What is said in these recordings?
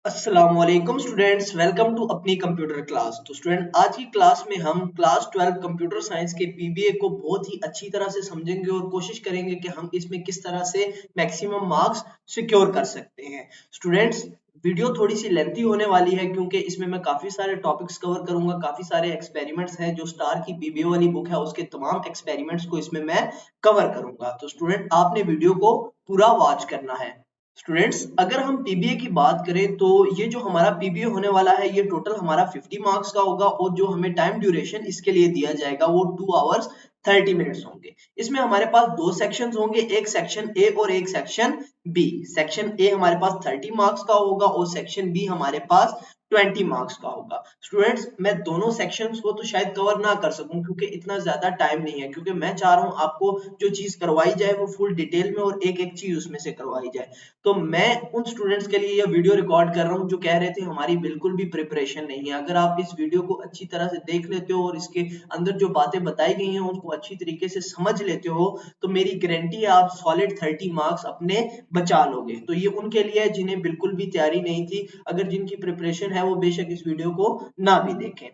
अस्सलामुअलैकुम students, welcome to अपनी computer class. तो स्टूडेंट, आज की क्लास में हम क्लास 12 कंप्यूटर साइंस के पीबीए को बहुत ही अच्छी तरह से समझेंगे और कोशिश करेंगे कि हम इसमें किस तरह से मैक्सिमम मार्क्स सिक्योर कर सकते हैं। स्टूडेंट्स, वीडियो थोड़ी सी लेंथी होने वाली है क्योंकि इसमें मैं काफी सारे टॉपिक्स कवर करूंगा, काफी सारे एक्सपेरिमेंट्स हैं जो स्टार की पीबीए वाली बुक है उसके तमाम एक्सपेरिमेंट्स को इसमें मैं कवर करूंगा। तो स्टूडेंट, आपने वीडियो को पूरा वॉच करना है। स्टूडेंट्स, अगर हम पीबीए की बात करें तो ये जो हमारा पीबीए होने वाला है ये टोटल हमारा 50 मार्क्स का होगा और जो हमें टाइम ड्यूरेशन इसके लिए दिया जाएगा वो 2 आवर्स 30 मिनट्स होंगे। इसमें हमारे पास दो सेक्शंस होंगे, एक सेक्शन ए और एक सेक्शन बी। सेक्शन ए हमारे पास 30 मार्क्स का होगा और सेक्शन बी हमारे पास 20 मार्क्स का होगा। स्टूडेंट्स, मैं दोनों सेक्शंस को तो शायद कवर ना कर सकूं क्योंकि इतना ज्यादा टाइम नहीं है, क्योंकि मैं चाह रहा हूं आपको जो चीज करवाई जाए वो फुल डिटेल में और एक एक चीज उसमें से करवाई जाए। तो मैं उन स्टूडेंट्स के लिए यह वीडियो रिकॉर्ड कर रहा हूं जो कह रहे थे हमारी बिल्कुल भी प्रिपरेशन नहीं है। अगर आप इस वीडियो को अच्छी तरह से देख लेते हो और इसके अंदर जो बातें बताई गई हैं उसको अच्छी तरीके से समझ लेते हो तो मेरी गारंटी है आप सॉलिड 30 मार्क्स अपने बचा लोगे। तो ये उनके लिए है जिन्हें बिल्कुल भी तैयारी नहीं थी। अगर जिनकी प्रिपरेशन है वो बेशक इस वीडियो को ना भी देखें।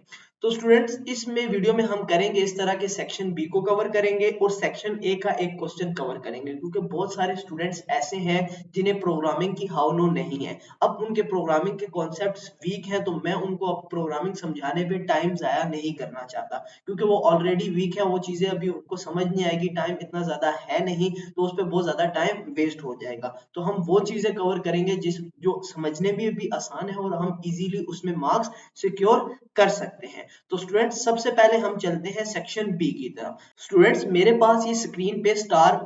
तो स्टूडेंट्स, इसमें वीडियो में हम करेंगे इस तरह के सेक्शन बी को कवर करेंगे और सेक्शन ए का एक क्वेश्चन कवर करेंगे, क्योंकि बहुत सारे स्टूडेंट्स ऐसे हैं जिन्हें प्रोग्रामिंग की हाउ नो नहीं है। अब उनके प्रोग्रामिंग के कॉन्सेप्ट्स वीक हैं तो मैं उनको अब प्रोग्रामिंग समझाने पे टाइम जाया नहीं करना चाहता, क्योंकि वो ऑलरेडी वीक है, वो चीजें अभी उनको समझ नहीं आएगी, टाइम इतना ज्यादा है नहीं तो उस पर बहुत ज्यादा टाइम वेस्ट हो जाएगा। तो हम वो चीजें कवर करेंगे जिस जो समझने में भी आसान है और हम इजीली उसमें मार्क्स सिक्योर कर सकते हैं। तो स्टूडेंट्स, सबसे पहले हम चलते हैं सेक्शन बी की तरफ। स्टूडेंट्स, मेरे पास ये स्क्रीन पे स्टार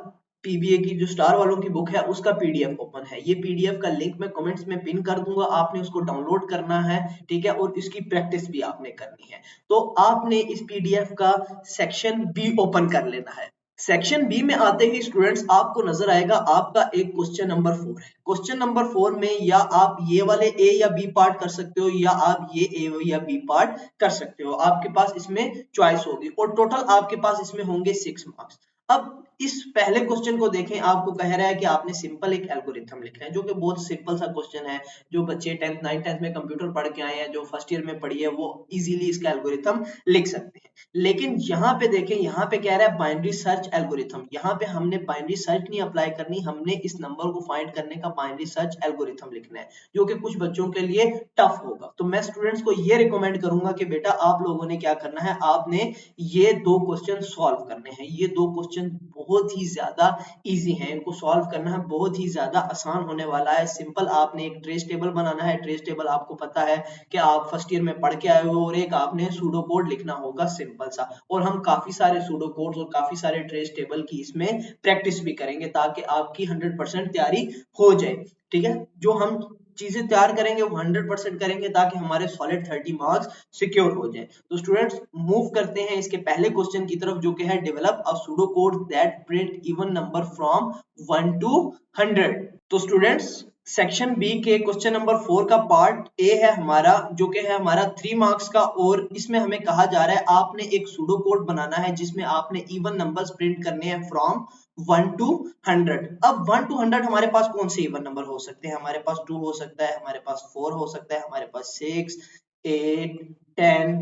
पीबीए की जो स्टार वालों की बुक है उसका पीडीएफ ओपन है। ये पीडीएफ का लिंक मैं कमेंट्स में पिन कर दूंगा, आपने उसको डाउनलोड करना है, ठीक है, और इसकी प्रैक्टिस भी आपने करनी है। तो आपने इस पीडीएफ का सेक्शन बी ओपन कर लेना है। सेक्शन बी में आते ही स्टूडेंट्स आपको नजर आएगा आपका एक क्वेश्चन नंबर 4 है। क्वेश्चन नंबर 4 में या आप ये वाले ए या बी पार्ट कर सकते हो या आप ये ए या बी पार्ट कर सकते हो, आपके पास इसमें चॉइस होगी और टोटल आपके पास इसमें होंगे 6 मार्क्स। अब इस पहले क्वेश्चन को देखें, आपको कह रहा है कि आपने सिंपल एक एल्गोरिथम लिखना है, जो कि बहुत सिंपल सा क्वेश्चन है। जो बच्चे 10th 9th 10th में कंप्यूटर पढ़ के आए हैं, जो फर्स्ट ईयर में पढ़ी है, वो इजीली इसका एल्गोरिथम लिख सकते हैं। लेकिन यहाँ पे देखें, यहाँ पे कह रहा है बाइनरी सर्च एल्गोरिथम। यहाँ पे हमने बाइनरी सर्च नहीं अप्लाई करनी, हमने इस नंबर को फाइंड करने का बाइनरी सर्च एल्गोरिथम लिखना है, जो कि कुछ बच्चों के लिए टफ होगा। तो मैं स्टूडेंट्स को ये रिकमेंड करूंगा कि बेटा आप लोगों ने क्या करना है, आपने ये दो क्वेश्चन सॉल्व करने हैं। ये दो क्वेश्चन बहुत ही ज्यादा इजी हैं, इनको सॉल्व करना है बहुत ही ज्यादा आसान होने वाला है। सिंपल, आपने एक ट्रेस टेबल बनाना है। ट्रेस टेबल आपको पता है कि आप फर्स्ट ईयर में पढ़ के आए हो, और एक आपने सूडो कोड लिखना होगा सिंपल सा। और हम काफी सारे सूडो कोड्स और काफी सारे ट्रेस टेबल की इसमें प्रैक्टिस भी करेंगे ताकि आपकी 100% तैयारी हो जाए, ठीक है। जो हम चीजें तैयार करेंगे वो 100% करेंगे ताकि हमारे सॉलिड 30 मार्क्स सिक्योर हो जाए। तो स्टूडेंट्स, मूव करते हैं इसके पहले क्वेश्चन की तरफ, जो कि है develop a pseudo code that print even number from 1 to 100। तो स्टूडेंट्स, सेक्शन बी के क्वेश्चन नंबर 4 का पार्ट ए है हमारा, जो कि है हमारा 3 मार्क्स का, और इसमें हमें कहा जा रहा है आपने एक सूडो कोड बनाना है जिसमें आपने इवन नंबर्स प्रिंट करने हैं फ्रॉम 1 to 100। अब 1 to 100 हमारे पास कौन से इवन नंबर हो सकते हैं? हमारे पास 2 हो सकता है, हमारे पास 4 हो सकता है, हमारे पास 6 8 10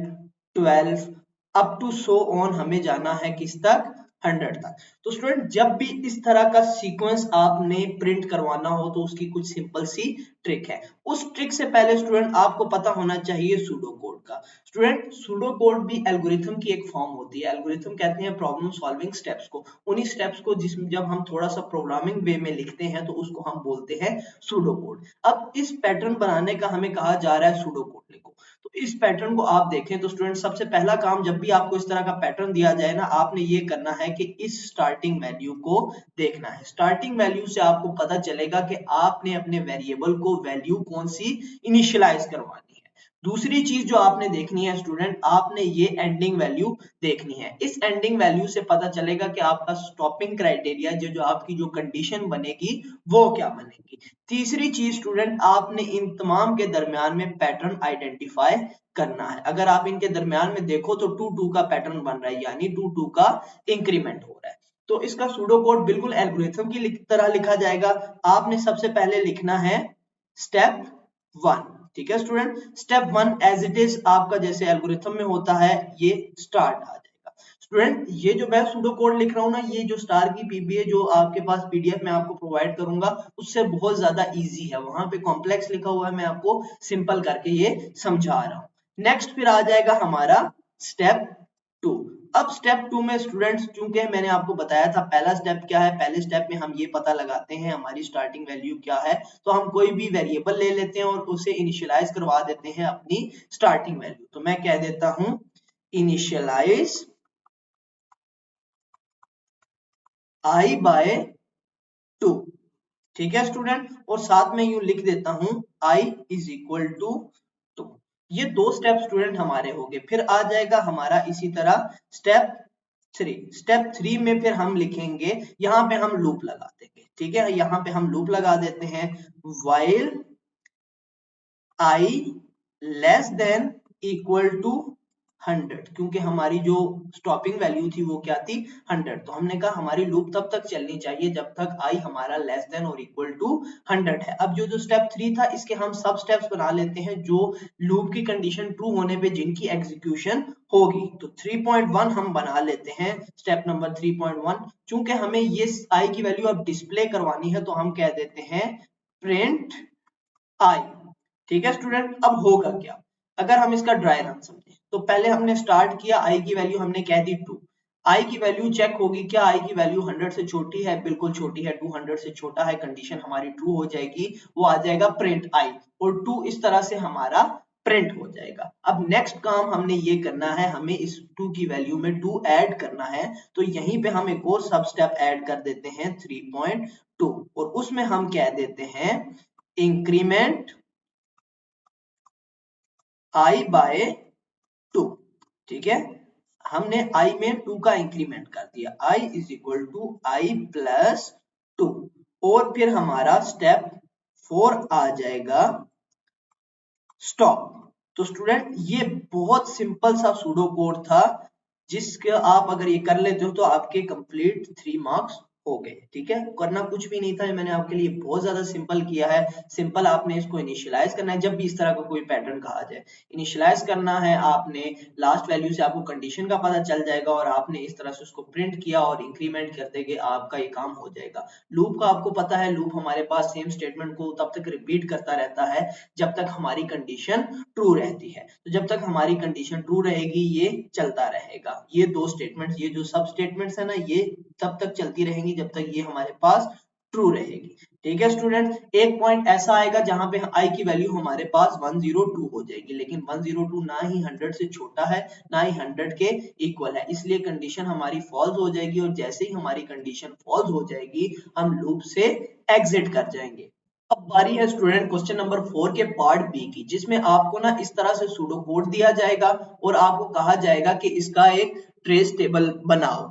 12 अप टू सो ऑन। हमें जाना है किस तक? 100 तक। तो स्टूडेंट, जब भी इस तरह का सीक्वेंस आपने प्रिंट करवाना हो तो उसकी कुछ सिंपल सी ट्रिक है। उस ट्रिक से पहले स्टूडेंट आपको पता होना चाहिए सूडो कोड का। स्टूडेंट, सूडो कोड भी एल्गोरिथम की एक फॉर्म होती है। एल्गोरिथम कहते हैं प्रॉब्लम सॉल्विंग स्टेप्स को, उन्हीं स्टेप्स को जिसमें जब हम थोड़ा सा प्रोग्रामिंग वे में लिखते हैं तो उसको हम बोलते हैं सूडो कोड। अब इस पैटर्न बनाने का हमें कहा जा रहा है सूडो कोड लिखो। तो इस पैटर्न को आप देखें तो स्टूडेंट, सबसे पहला काम, जब भी आपको इस तरह का पैटर्न दिया जाए ना, आपने ये करना है कि इस स्टार्टिंग वैल्यू को देखना है। स्टार्टिंग वैल्यू से आपको पता चलेगा कि आपने अपने वेरिएबल को वैल्यू कौन सी इनिशियलाइज करवानी है। दूसरी चीज जो आपने देखनी है स्टूडेंट, आपने ये एंडिंग वैल्यू देखनी है। इस एंडिंग वैल्यू से पता चलेगा कि आपका स्टॉपिंग क्राइटेरिया, जो आपकी जो कंडीशन बनेगी वो क्या बनेगी। तीसरी चीज स्टूडेंट, आपने इन तमाम के दरमियान में पैटर्न आइडेंटिफाई करना है। अगर आप इनके दरमियान में देखो तो 2 का पैटर्न बन रहा है, यानी 2 का इंक्रीमेंट हो रहा है। तो इसका सूडो कोड बिल्कुल एल्गोरिथम की तरह लिखा जाएगा। आपने सबसे पहले लिखना है स्टेप 1। ठीक है student, step 1 as it is आपका जैसे एल्गोरिथम में होता है ये स्टार्ट आ जाएगा। स्टूडेंट ये जो मैं सूडो कोड लिख रहा हूँ ना, ये जो स्टार की पीबीए जो आपके पास पीडीएफ में आपको प्रोवाइड करूंगा उससे बहुत ज्यादा इजी है, वहां पे कॉम्प्लेक्स लिखा हुआ है, मैं आपको सिंपल करके ये समझा रहा हूँ। नेक्स्ट फिर आ जाएगा हमारा स्टेप 2। अब स्टेप 2 में स्टूडेंट्स, चूंकि मैंने आपको बताया था पहला स्टेप क्या है, पहले स्टेप में हम ये पता लगाते हैं हमारी स्टार्टिंग वैल्यू क्या है, तो हम कोई भी वेरिएबल ले लेते हैं और उसे इनिशियलाइज करवा देते हैं अपनी स्टार्टिंग वैल्यू। तो मैं कह देता हूं इनिशियलाइज i बाय 2। ठीक है स्टूडेंट, और साथ में यूं लिख देता हूं i इज इक्वल टू 2। ये दो स्टेप स्टूडेंट हमारे हो गए। फिर आ जाएगा हमारा इसी तरह स्टेप 3। स्टेप 3 में फिर हम लिखेंगे, यहाँ पे हम लूप लगा देंगे। ठीक है, यहाँ पे हम लूप लगा देते हैं while i less than equal to 100, क्योंकि हमारी जो स्टॉपिंग वैल्यू थी वो क्या थी 100। तो हमने कहा हमारी लूप तब तक चलनी चाहिए जब तक i हमारा लेस देन और इक्वल टू 100 है। अब जो स्टेप 3 था इसके हम सब स्टेप्स बना लेते हैं जो लूप की कंडीशन ट्रू होने पे जिनकी एग्जीक्यूशन होगी। तो 3.1 हम बना लेते हैं स्टेप नंबर 3.1। चूंकि हमें ये i की वैल्यू अब डिस्प्ले करवानी है तो हम कह देते हैं प्रिंट i। ठीक है स्टूडेंट, अब होगा क्या अगर हम इसका ड्राई रन समझें, तो पहले हमने स्टार्ट किया, i की वैल्यू हमने कह दी 2। i की वैल्यू चेक होगी, क्या i की वैल्यू 100 से छोटी है, बिल्कुल छोटी है, 200 से छोटा है, कंडीशन हमारी ट्रू हो जाएगी, वो आ जाएगा प्रिंट i, और 2 इस तरह से हमारा प्रिंट हो जाएगा। अब नेक्स्ट काम हमने ये करना है, हमें इस 2 की वैल्यू में 2 ऐड करना है, तो यहीं पे हम एक और सब स्टेप ऐड कर देते हैं 3.2, और उसमें हम कह देते हैं इंक्रीमेंट i बाय 2। ठीक है, हमने i में 2 का इंक्रीमेंट कर दिया, i is equal to i plus 2, और फिर हमारा स्टेप 4 आ जाएगा स्टॉप। तो स्टूडेंट ये बहुत सिंपल सा सूडो कोड था, जिसके आप अगर ये कर लेते हो तो आपके कंप्लीट 3 मार्क्स हो गए। ठीक है, करना कुछ भी नहीं था, मैंने आपके लिए बहुत ज्यादा सिंपल किया है। सिंपल आपने इसको इनिशियलाइज करना है, जब भी इस तरह का कोई पैटर्न कहा जाए इनिशियलाइज करना है आपने, लास्ट वैल्यू से आपको कंडीशन का पता चल जाएगा और आपने इस तरह से उसको प्रिंट किया और इंक्रीमेंट कर देंगे, आपका ये काम हो जाएगा। लूप का आपको पता है, लूप हमारे पास सेम स्टेटमेंट को तब तक रिपीट करता रहता है जब तक हमारी कंडीशन ट्रू रहती है। तो जब तक हमारी कंडीशन ट्रू रहेगी ये चलता रहेगा। ये दो स्टेटमेंट्स, ये जो सब स्टेटमेंट्स है ना, ये तब तक चलती रहेंगी जब तक ये हमारे पास ट्रू रहेगी। ठीक है स्टूडेंट, एक पॉइंट ऐसा आएगा जहां पे i की वैल्यू हमारे पास 102 हो जाएगी, लेकिन 102 ना ही 100 से छोटा है ना ही 100 के इक्वल है, इसलिए कंडीशन हमारी फॉल्स हो जाएगी, और जैसे ही हमारी कंडीशन फॉल्स हो जाएगी हम लूप से एग्जिट कर जाएंगे। अब बारी है स्टूडेंट क्वेश्चन नंबर 4 के पार्ट बी की, जिसमें आपको ना इस तरह से सूडो कोड दिया जाएगा और आपको कहा जाएगा कि इसका एक ट्रेस टेबल बनाओ।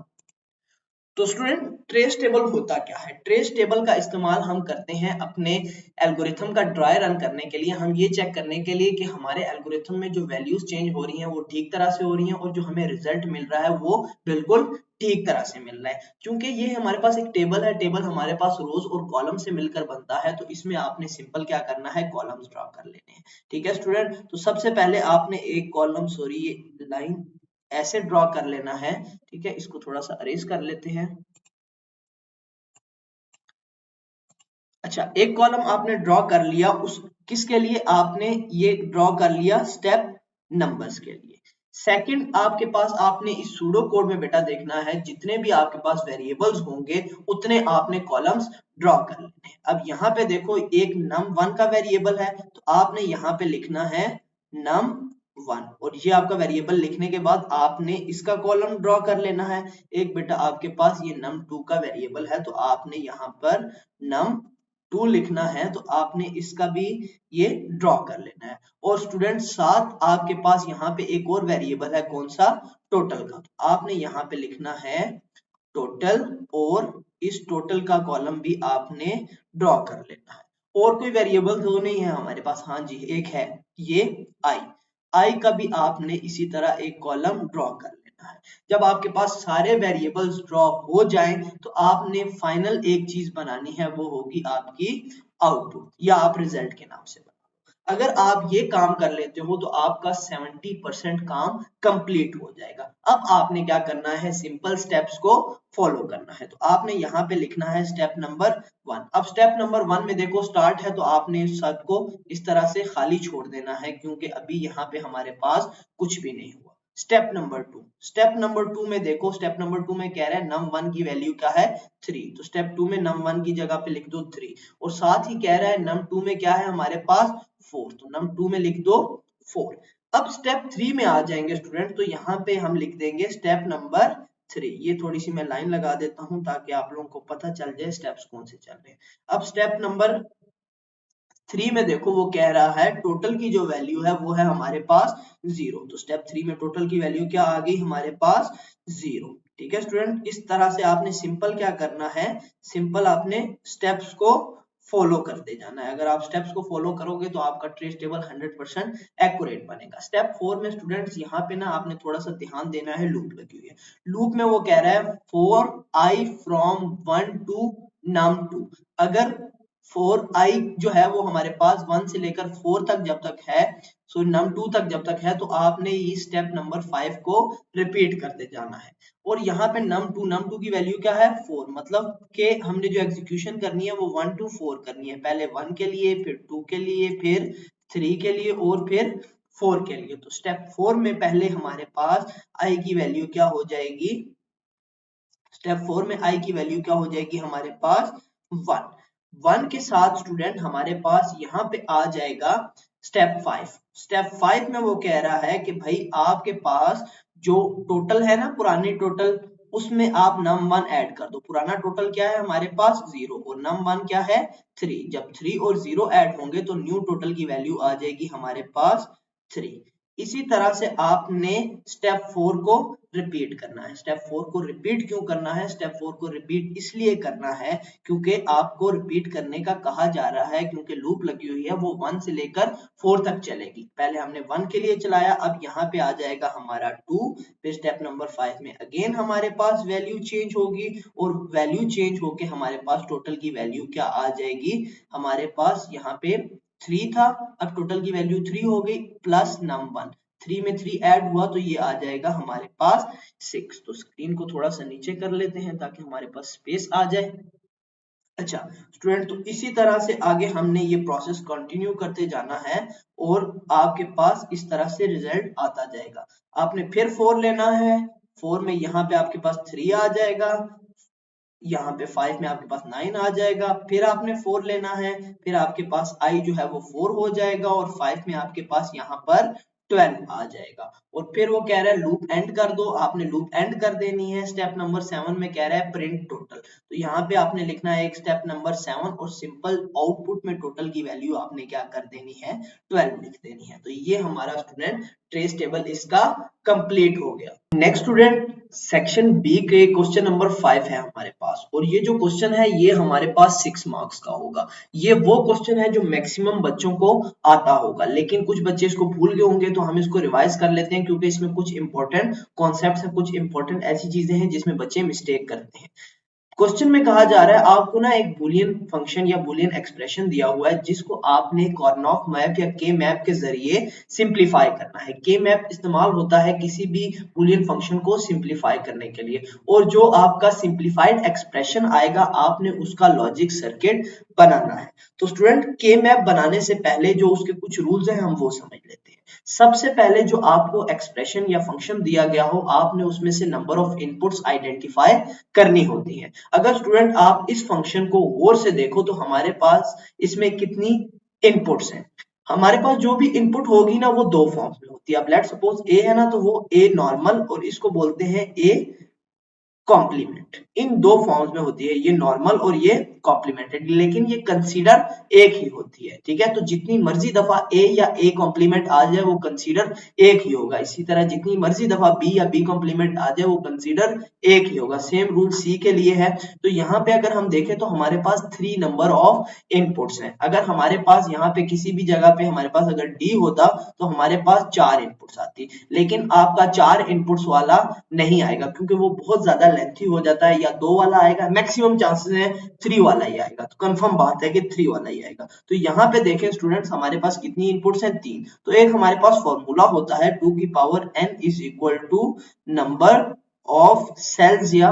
तो स्टूडेंट ट्रेस टेबल होता क्या है? ट्रेस टेबल का इस्तेमाल हम करते हैं अपने एल्गोरिथम का ड्राई रन करने के लिए, हम ये चेक करने के लिए कि हमारे एल्गोरिथम में जो वैल्यूज चेंज हो रही हैं वो ठीक तरह से हो रही हैं और जो हमें रिजल्ट मिल रहा है वो बिल्कुल ठीक तरह से मिल रहा है। क्योंकि ये हमारे पास एक टेबल है, टेबल हमारे पास रोज और कॉलम से मिलकर बनता है, तो इसमें आपने सिंपल क्या करना है, कॉलम्स ड्रॉ कर लेने हैं। ठीक है स्टूडेंट, तो सबसे पहले आपने एक कॉलम, सॉरी ये लाइन ऐसे ड्रॉ कर लेना है। ठीक है, इसको थोड़ा सा अरेज कर लेते हैं। अच्छा, एक कॉलम आपने ड्रॉ कर लिया, उस किसके लिए आपने ये ड्रॉ कर लिया, स्टेप नंबर्स के लिए। सेकंड आपके पास, आपने इस सूडो कोड में बेटा देखना है जितने भी आपके पास वेरिएबल्स होंगे उतने आपने कॉलम्स ड्रॉ कर लेने हैं। अब यहाँ पे देखो एक num1 का वेरिएबल है, तो आपने यहाँ पे लिखना है num1, और ये आपका वेरिएबल लिखने के बाद आपने इसका कॉलम ड्रॉ कर लेना है। एक बेटा आपके पास ये num2 का वेरिएबल है, तो आपने यहाँ पर num2 लिखना है, तो आपने इसका भी ये ड्रॉ कर लेना है। और स्टूडेंट साथ आपके पास यहाँ पे एक और वेरिएबल है, कौन सा, टोटल का, तो आपने यहाँ पे लिखना है टोटल, और इस टोटल का कॉलम भी आपने ड्रॉ कर लेना है। और कोई वेरिएबल तो नहीं है हमारे पास, हाँ जी एक है, ये आई का भी आपने इसी तरह एक कॉलम ड्रॉ कर लेना है। जब आपके पास सारे वेरिएबल्स ड्रॉ हो जाएं तो आपने फाइनल एक चीज बनानी है, वो होगी आपकी आउटपुट, या आप रिजल्ट के नाम से बनाओ। अगर आप ये काम कर लेते हो तो आपका 70% काम कंप्लीट हो जाएगा। अब आपने क्या करना है, सिंपल स्टेप्स को फॉलो करना है। तो आपने यहाँ पे लिखना है स्टेप नंबर 1। अब स्टेप नंबर 1 में देखो स्टार्ट है, तो आपने सबको इस तरह से खाली छोड़ देना है, क्योंकि अभी यहाँ पे हमारे पास कुछ भी नहीं हुआ। स्टेप नंबर 2, स्टेप नंबर 2 में देखो, स्टेप नंबर 2 में कह रहा है num1 की वैल्यू क्या है 3, तो स्टेप 2 में num1 की जगह पे लिख दो 3, और साथ ही कह रहा है num2 में क्या है हमारे पास 4, तो num2 में लिख दो 4। अब स्टेप 3 में आ जाएंगे स्टूडेंट, तो यहाँ पे हम लिख देंगे स्टेप नंबर 3। ये थोड़ी सी मैं लाइन लगा देता हूं ताकि आप लोगों को पता चल जाए स्टेप्स कौन से चल रहे हैं। अब स्टेप नंबर 3 में देखो वो कह रहा है टोटल की जो वैल्यू है वो है हमारे पास 0, तो स्टेप 3 में टोटल की वैल्यू क्या आ गई हमारे पास 0। ठीक है स्टूडेंट, इस तरह से आपने सिंपल क्या करना है, सिंपल आपने स्टेप्स को फॉलो करते जाना है। अगर आप स्टेप्स को फॉलो करोगे तो आपका ट्रेस टेबल 100% एक्यूरेट बनेगा। स्टेप 4 में स्टूडेंट्स यहाँ पे ना आपने थोड़ा सा ध्यान देना है, लूप लगी हुई है। लूप में वो कह रहा है 4i from 1 to num2। अगर 4i जो है वो हमारे पास 1 से लेकर 4 तक जब तक है, सो num2 तक जब तक है, तो आपने ये स्टेप नंबर 5 को रिपीट करते जाना है। और यहाँ पे num2 की वैल्यू क्या है 4, मतलब कि हमने जो एग्जीक्यूशन करनी है वो 1 to 4 करनी है। पहले 1 के लिए, फिर 2 के लिए, फिर 3 के लिए और फिर 4 के लिए। तो स्टेप 4 में पहले हमारे पास i की वैल्यू क्या हो जाएगी, स्टेप 4 में i की वैल्यू क्या हो जाएगी हमारे पास 1। 1 के साथ स्टूडेंट हमारे पास यहाँ पे आ जाएगा स्टेप 5। स्टेप 5 में वो कह रहा है कि भाई आपके पास जो टोटल है ना, पुरानी टोटल, उसमें आप num1 ऐड कर दो। पुराना टोटल क्या है हमारे पास 0 और num1 क्या है 3। जब 3 और 0 ऐड होंगे तो न्यू टोटल की वैल्यू आ जाएगी हमारे पास 3। इसी तरह से आपने स्टेप 4 को रिपीट करना है। स्टेप 4 को रिपीट क्यों करना है, स्टेप 4 को रिपीट इसलिए करना है क्योंकि आपको रिपीट करने का कहा जा रहा है, क्योंकि लूप लगी हुई है वो 1 से लेकर 4 तक चलेगी। पहले हमने 1 के लिए चलाया, अब यहाँ पे आ जाएगा हमारा 2, फिर स्टेप नंबर 5 में अगेन हमारे पास वैल्यू चेंज होगी, और वैल्यू चेंज होके हमारे पास टोटल की वैल्यू क्या आ जाएगी हमारे पास, यहाँ पे 3 था, अब टोटल की वैल्यू 3 हो गई प्लस num1, 3 में 3 ऐड हुआ तो ये आ जाएगा हमारे पास 6। तो स्क्रीन को थोड़ा सा नीचे कर लेते हैं ताकि हमारे पास स्पेस आ जाए। अच्छा स्टूडेंट, तो इसी तरह से आगे हमने ये प्रोसेस कंटिन्यू करते जाना है और आपके पास इस तरह से रिजल्ट आता जाएगा। आपने फिर 4 लेना है, 4 में यहाँ पे आपके पास 3 आ जाएगा, यहाँ पे 5 में आपके पास 9 आ जाएगा, फिर आपने 4 लेना है, फिर आपके पास i जो है वो 4 हो जाएगा, और 5 में आपके पास यहाँ पर 12 आ जाएगा। और फिर वो कह रहा है लूप एंड कर दो, आपने लूप एंड कर देनी है। स्टेप नंबर 7 में कह रहा है प्रिंट टोटल, तो यहाँ पे आपने लिखना है एक स्टेप नंबर 7 और सिंपल आउटपुट में टोटल की वैल्यू आपने क्या कर देनी है 12 लिख देनी है। तो ये हमारा स्टूडेंट ट्रेस टेबल इसका कंप्लीट हो गया। नेक्स्ट स्टूडेंट, सेक्शन बी के क्वेश्चन नंबर 5 है हमारे पास, और ये जो क्वेश्चन है ये हमारे पास 6 मार्क्स का होगा। ये वो क्वेश्चन है जो मैक्सिमम बच्चों को आता होगा, लेकिन कुछ बच्चे इसको भूल गए होंगे, तो हम इसको रिवाइज कर लेते हैं क्योंकि इसमें कुछ इंपॉर्टेंट कॉन्सेप्ट्स हैं, कुछ इंपॉर्टेंट ऐसी चीजें हैं जिसमें बच्चे मिस्टेक करते हैं। क्वेश्चन में कहा जा रहा है आपको ना एक बूलियन फंक्शन या बूलियन एक्सप्रेशन दिया हुआ है, जिसको आपने कार्नोफ मैप या के मैप के जरिए सिंप्लीफाई करना है। के मैप इस्तेमाल होता है किसी भी बूलियन फंक्शन को सिंप्लीफाई करने के लिए, और जो आपका सिंप्लीफाइड एक्सप्रेशन आएगा आपने उसका लॉजिक सर्किट बनाना है। तो स्टूडेंट, के मैप बनाने से पहले जो उसके कुछ रूल्स हैं हम वो समझ लेते हैं। सबसे पहले जो आपको एक्सप्रेशन या फंक्शन दिया गया हो, आपने उसमें से नंबर ऑफ इनपुट्स आइडेंटिफाई करनी होती है। अगर स्टूडेंट आप इस फंक्शन को गौर से देखो तो हमारे पास इसमें कितनी इनपुट्स हैं, हमारे पास जो भी इनपुट होगी ना वो दो फॉर्म्स में होती है। अब लेट्स सपोज ए है ना, तो वो ए नॉर्मल और इसको बोलते हैं ए कॉम्प्लीमेंट, इन दो फॉर्म्स में होती है, ये नॉर्मल और ये कॉम्प्लीमेंटेड, लेकिन ये कंसीडर एक ही होती है। ठीक है, तो जितनी मर्जी दफा ए या ए कॉम्प्लीमेंट आ जाए वो कंसीडर एक ही होगा। इसी तरह जितनी मर्जी दफा बी या बी कॉम्प्लीमेंट आ जाए वो कंसीडर एक ही होगा। सेम रूल सी के लिए है। तो यहाँ पे अगर हम देखें तो हमारे पास 3 नंबर ऑफ इनपुट्स हैं। अगर हमारे पास यहाँ पे किसी भी जगह पे हमारे पास अगर डी होता तो हमारे पास 4 इनपुट्स आती, लेकिन आपका 4 इनपुट्स वाला नहीं आएगा क्योंकि वो बहुत ज्यादा लेंथी हो जाता है, या या 2 वाला आएगा, मैक्सिमम चांसेस है 3 वाला ही आएगा। तो कंफर्म बात है कि 3 वाला ही आएगा। तो यहाँ पे देखें स्टूडेंट्स, हमारे पास कितनी इनपुट्स हैं, 3। तो एक हमारे पास फॉर्मूला होता है 2 की power n is equal to number of cells या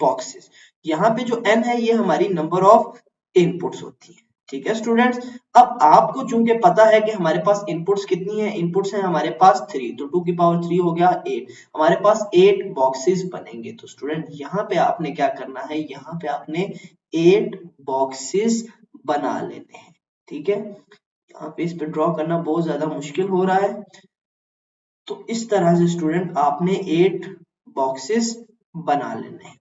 बॉक्सेस। यहाँ पे जो n है ये हमारी नंबर ऑफ इनपुट्स होती है। ठीक है स्टूडेंट्स, अब आपको चूंकि पता है कि हमारे पास इनपुट्स कितनी है, इनपुट्स है हमारे पास 3, तो 2 की पावर 3 हो गया 8, हमारे पास 8 बॉक्सेस बनेंगे। तो स्टूडेंट यहाँ पे आपने क्या करना है, यहाँ पे आपने 8 बॉक्सेस बना लेने हैं। ठीक है, यहाँ पे इस पे ड्रॉ करना बहुत ज्यादा मुश्किल हो रहा है। तो इस तरह से स्टूडेंट आपने 8 बॉक्सेस बना लेने हैं।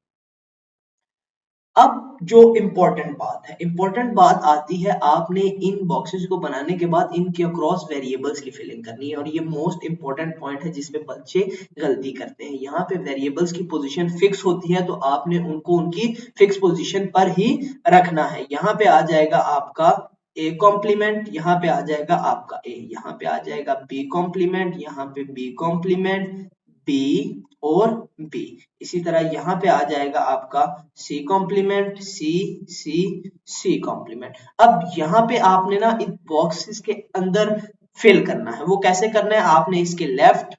अब जो इम्पोर्टेंट बात है, इम्पोर्टेंट बात आती है, आपने इन बॉक्सेस को बनाने के बाद इनके अक्रॉस वेरिएबल्स की फिलिंग करनी है, और ये मोस्ट इंपॉर्टेंट पॉइंट है जिसपे बच्चे गलती करते हैं। यहाँ पे वेरिएबल्स की पोजीशन फिक्स होती है, तो आपने उनको उनकी फिक्स पोजीशन पर ही रखना है। यहाँ पे आ जाएगा आपका a कॉम्प्लीमेंट, यहाँ पे आ जाएगा आपका a, यहाँ पे आ जाएगा b कॉम्प्लीमेंट, यहाँ पे b कॉम्प्लीमेंट, b और b। इसी तरह यहाँ पे आ जाएगा आपका c complement, c c c complement. अब यहाँ पे आपने ना इन बॉक्सेस के अंदर फिल करना है। वो कैसे करना है, आपने इसके लेफ्ट,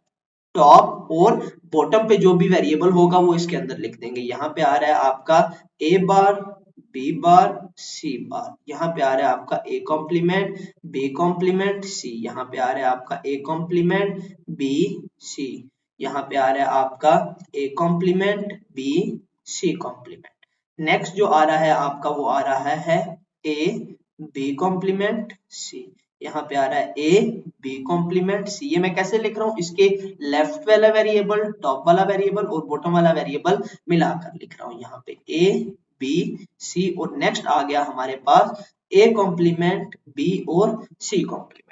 टॉप और बॉटम पे जो भी वेरिएबल होगा वो इसके अंदर लिख देंगे। यहाँ पे आ रहा है आपका a bar, b bar, c बार, यहाँ पे आ रहा है आपका a complement, b complement, c, यहाँ पे आ रहा है आपका a कॉम्प्लीमेंट, b c, यहाँ पे आ रहा है आपका a complement, b c complement. Next जो आ रहा है आपका वो आ रहा है a b कॉम्प्लीमेंट c, यहाँ पे आ रहा है a b कॉम्प्लीमेंट c। ये मैं कैसे लिख रहा हूँ, इसके लेफ्ट वाला वेरिएबल, टॉप वाला वेरिएबल और बॉटम वाला वेरिएबल मिलाकर लिख रहा हूँ। यहाँ पे a b c और नेक्स्ट आ गया हमारे पास a कॉम्प्लीमेंट b और c कॉम्प्लीमेंट।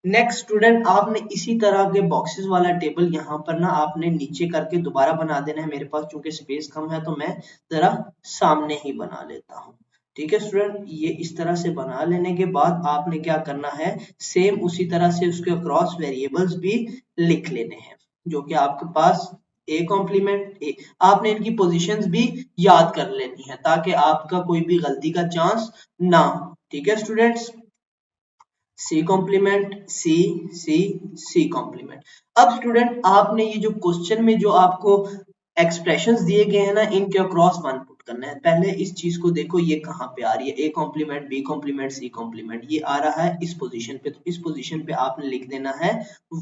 नेक्स्ट स्टूडेंट, आपने इसी तरह के बॉक्सेस वाला टेबल यहाँ पर ना आपने नीचे करके दोबारा बना देना है। मेरे पास चूंकि स्पेस कम है तो मैं जरा सामने ही बना लेता हूँ। ठीक है स्टूडेंट, ये इस तरह से बना लेने के बाद आपने क्या करना है, सेम उसी तरह से उसके अक्रॉस वेरिएबल्स भी लिख लेने हैं, जो कि आपके पास a कॉम्प्लीमेंट a। आपने इनकी पोजीशंस भी याद कर लेनी है ताकि आपका कोई भी गलती का चांस ना हो। ठीक है students, C complement C C C complement. अब स्टूडेंट आपने ये जो क्वेश्चन में जो आपको एक्सप्रेशंस दिए गए हैं ना, इनके अक्रॉस वन पुट करना है। पहले इस चीज को देखो, ये कहाँ पे आ रही है, A complement B complement C complement, ये आ रहा है इस पोजीशन पे। तो इस पोजीशन पे आपने लिख देना है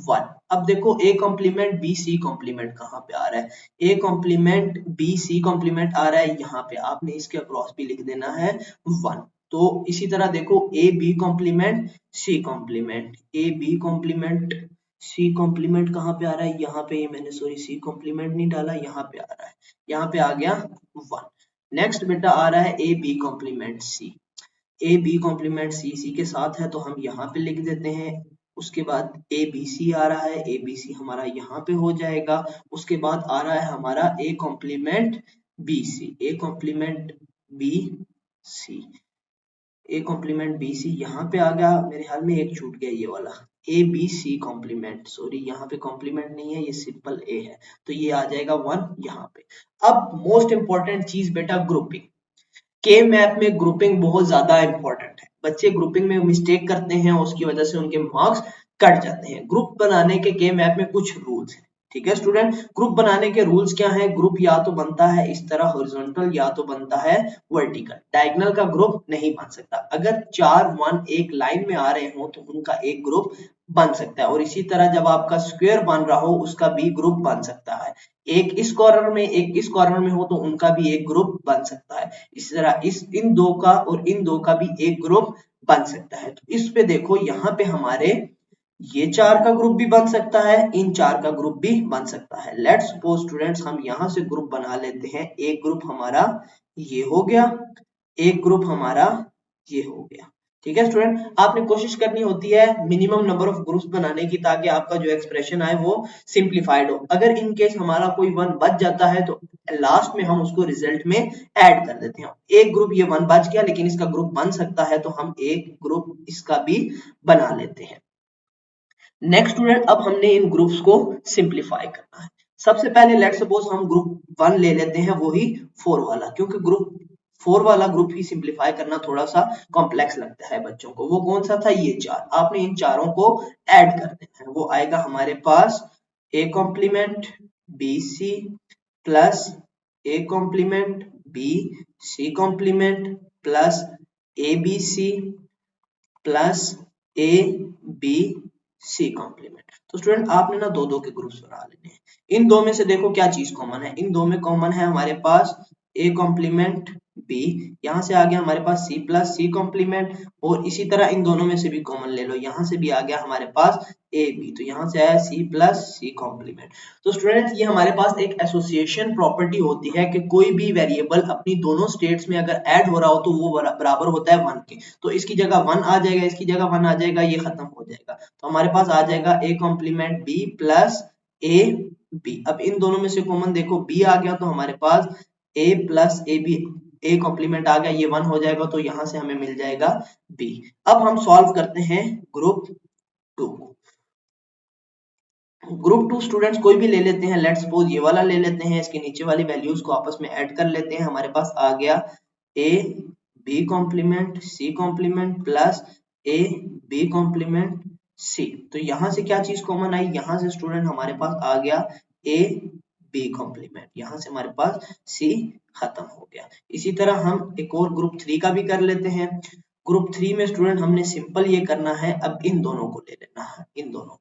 1। अब देखो A complement B C complement कहाँ पे आ रहा है, A complement B C complement आ रहा है यहाँ पे, आपने इसके अक्रॉस भी लिख देना है 1। तो इसी तरह देखो A B complement C complement, A B complement C complement कहाँ पे आ रहा है, यहाँ पे, ये मैंने सॉरी C कॉम्प्लीमेंट नहीं डाला, यहाँ पे आ रहा है, यहाँ पे आ गया 1। नेक्स्ट बेटा आ रहा है A B complement C, A B complement C C के साथ है तो हम यहाँ पे लिख देते हैं। उसके बाद A B C आ रहा है, A B C हमारा यहाँ पे हो जाएगा। उसके बाद आ रहा है हमारा A complement B C, A complement B C, A complement B C यहाँ पे आ गया। मेरे ख्याल में एक छूट गया, ये वाला A B C complement, sorry यहाँ पे कॉम्प्लीमेंट नहीं है, ये सिंपल ए है, तो ये आ जाएगा 1 यहाँ पे। अब मोस्ट इंपॉर्टेंट चीज बेटा ग्रुपिंग। के मैप में ग्रुपिंग बहुत ज्यादा इंपॉर्टेंट है। बच्चे ग्रुपिंग में मिस्टेक करते हैं, उसकी वजह से उनके मार्क्स कट जाते हैं। ग्रुप बनाने के मैप में कुछ रूल्स हैं। ठीक है स्टूडेंट, ग्रुप बनाने के रूल्स क्या हैं, ग्रुप या तो बनता है इस तरह हॉरिजॉन्टल या तो बनता है वर्टिकल। डायगोनल का ग्रुप नहीं बन सकता। अगर 4 1 एक लाइन में आ रहे हो तो उनका एक ग्रुप बन सकता है, और इसी तरह जब आपका स्क्वायर बन रहा हो उसका भी ग्रुप बन सकता है। एक इस कॉर्नर में एक इस कॉर्नर में हो तो उनका भी एक ग्रुप बन सकता है। इस तरह इन दो का और इन दो का भी एक ग्रुप बन सकता है। तो इस पे देखो, यहाँ पे हमारे ये 4 का ग्रुप भी बन सकता है, इन 4 का ग्रुप भी बन सकता है। लेट्स सपोज स्टूडेंट्स, हम यहाँ से ग्रुप बना लेते हैं। एक ग्रुप हमारा ये हो गया, एक ग्रुप हमारा ये हो गया। ठीक है स्टूडेंट, आपने कोशिश करनी होती है मिनिमम नंबर ऑफ ग्रुप्स बनाने की, ताकि आपका जो एक्सप्रेशन आए वो सिंप्लीफाइड हो। अगर इन केस हमारा कोई 1 बच जाता है तो लास्ट में हम उसको रिजल्ट में ऐड कर देते हैं। एक ग्रुप ये 1 बच गया लेकिन इसका ग्रुप बन सकता है, तो हम एक ग्रुप इसका भी बना लेते हैं। नेक्स्ट स्टूडेंट, अब हमने इन ग्रुप्स को सिंप्लीफाई करना है। सबसे पहले लेट्स सपोज हम ग्रुप 1 ले लेते हैं, वही 4 वाला, क्योंकि ग्रुप 4 वाला ग्रुप ही सिंप्लीफाई करना थोड़ा सा कॉम्प्लेक्स लगता है बच्चों को। वो कौन सा था, ये 4। आपने इन चारों को ऐड कर देना है, वो आएगा हमारे पास a complement bc plus a complement b c complement plus abc plus a b c complement. तो स्टूडेंट आपने ना दो के ग्रुप्स बना लेने हैं। इन दो में से देखो क्या चीज कॉमन है, इन दो में कॉमन है हमारे पास a कॉम्प्लीमेंट b, यहाँ से आ गया हमारे पास c प्लस c कॉम्प्लीमेंट, और इसी तरह इन दोनों में से भी कॉमन ले लो, यहाँ से भी आ गया हमारे पास a b, तो यहाँ से आया c प्लस c कॉम्प्लीमेंट। तो स्टूडेंट ये हमारे पास एक एसोसिएशन प्रॉपर्टी होती है कि कोई भी वेरिएबल अपनी दोनों स्टेट्स में अगर ऐड हो रहा हो तो वो बराबर होता है 1 के। तो इसकी जगह 1 आ जाएगा, इसकी जगह 1 आ जाएगा, ये खत्म हो जाएगा, तो हमारे पास आ जाएगा a complement b plus a b। अब इन दोनों में से कॉमन देखो b आ गया, तो हमारे पास a plus a b, a complement आ गया, ये 1 हो जाएगा, तो यहां से हमें मिल जाएगा b। अब हम सॉल्व करते हैं ग्रुप 2 को। ग्रुप 2 स्टूडेंट्स कोई भी ले लेते हैं, लेट्स सपोज ये वाला ले लेते हैं, इसके नीचे वाली वैल्यूज को आपस में ऐड कर लेते हैं, हमारे पास आ गया a b complement c complement plus a b complement c। तो यहां से क्या चीज कॉमन आई, यहां से स्टूडेंट हमारे पास आ गया a b कॉम्प्लीमेंट, यहां से हमारे पास c खत्म हो गया। इसी तरह हम एक और ग्रुप 3 का भी कर लेते हैं। ग्रुप 3 में स्टूडेंट हमने सिंपल ये करना है, अब इन दोनों को ले लेना है, इन दोनों को,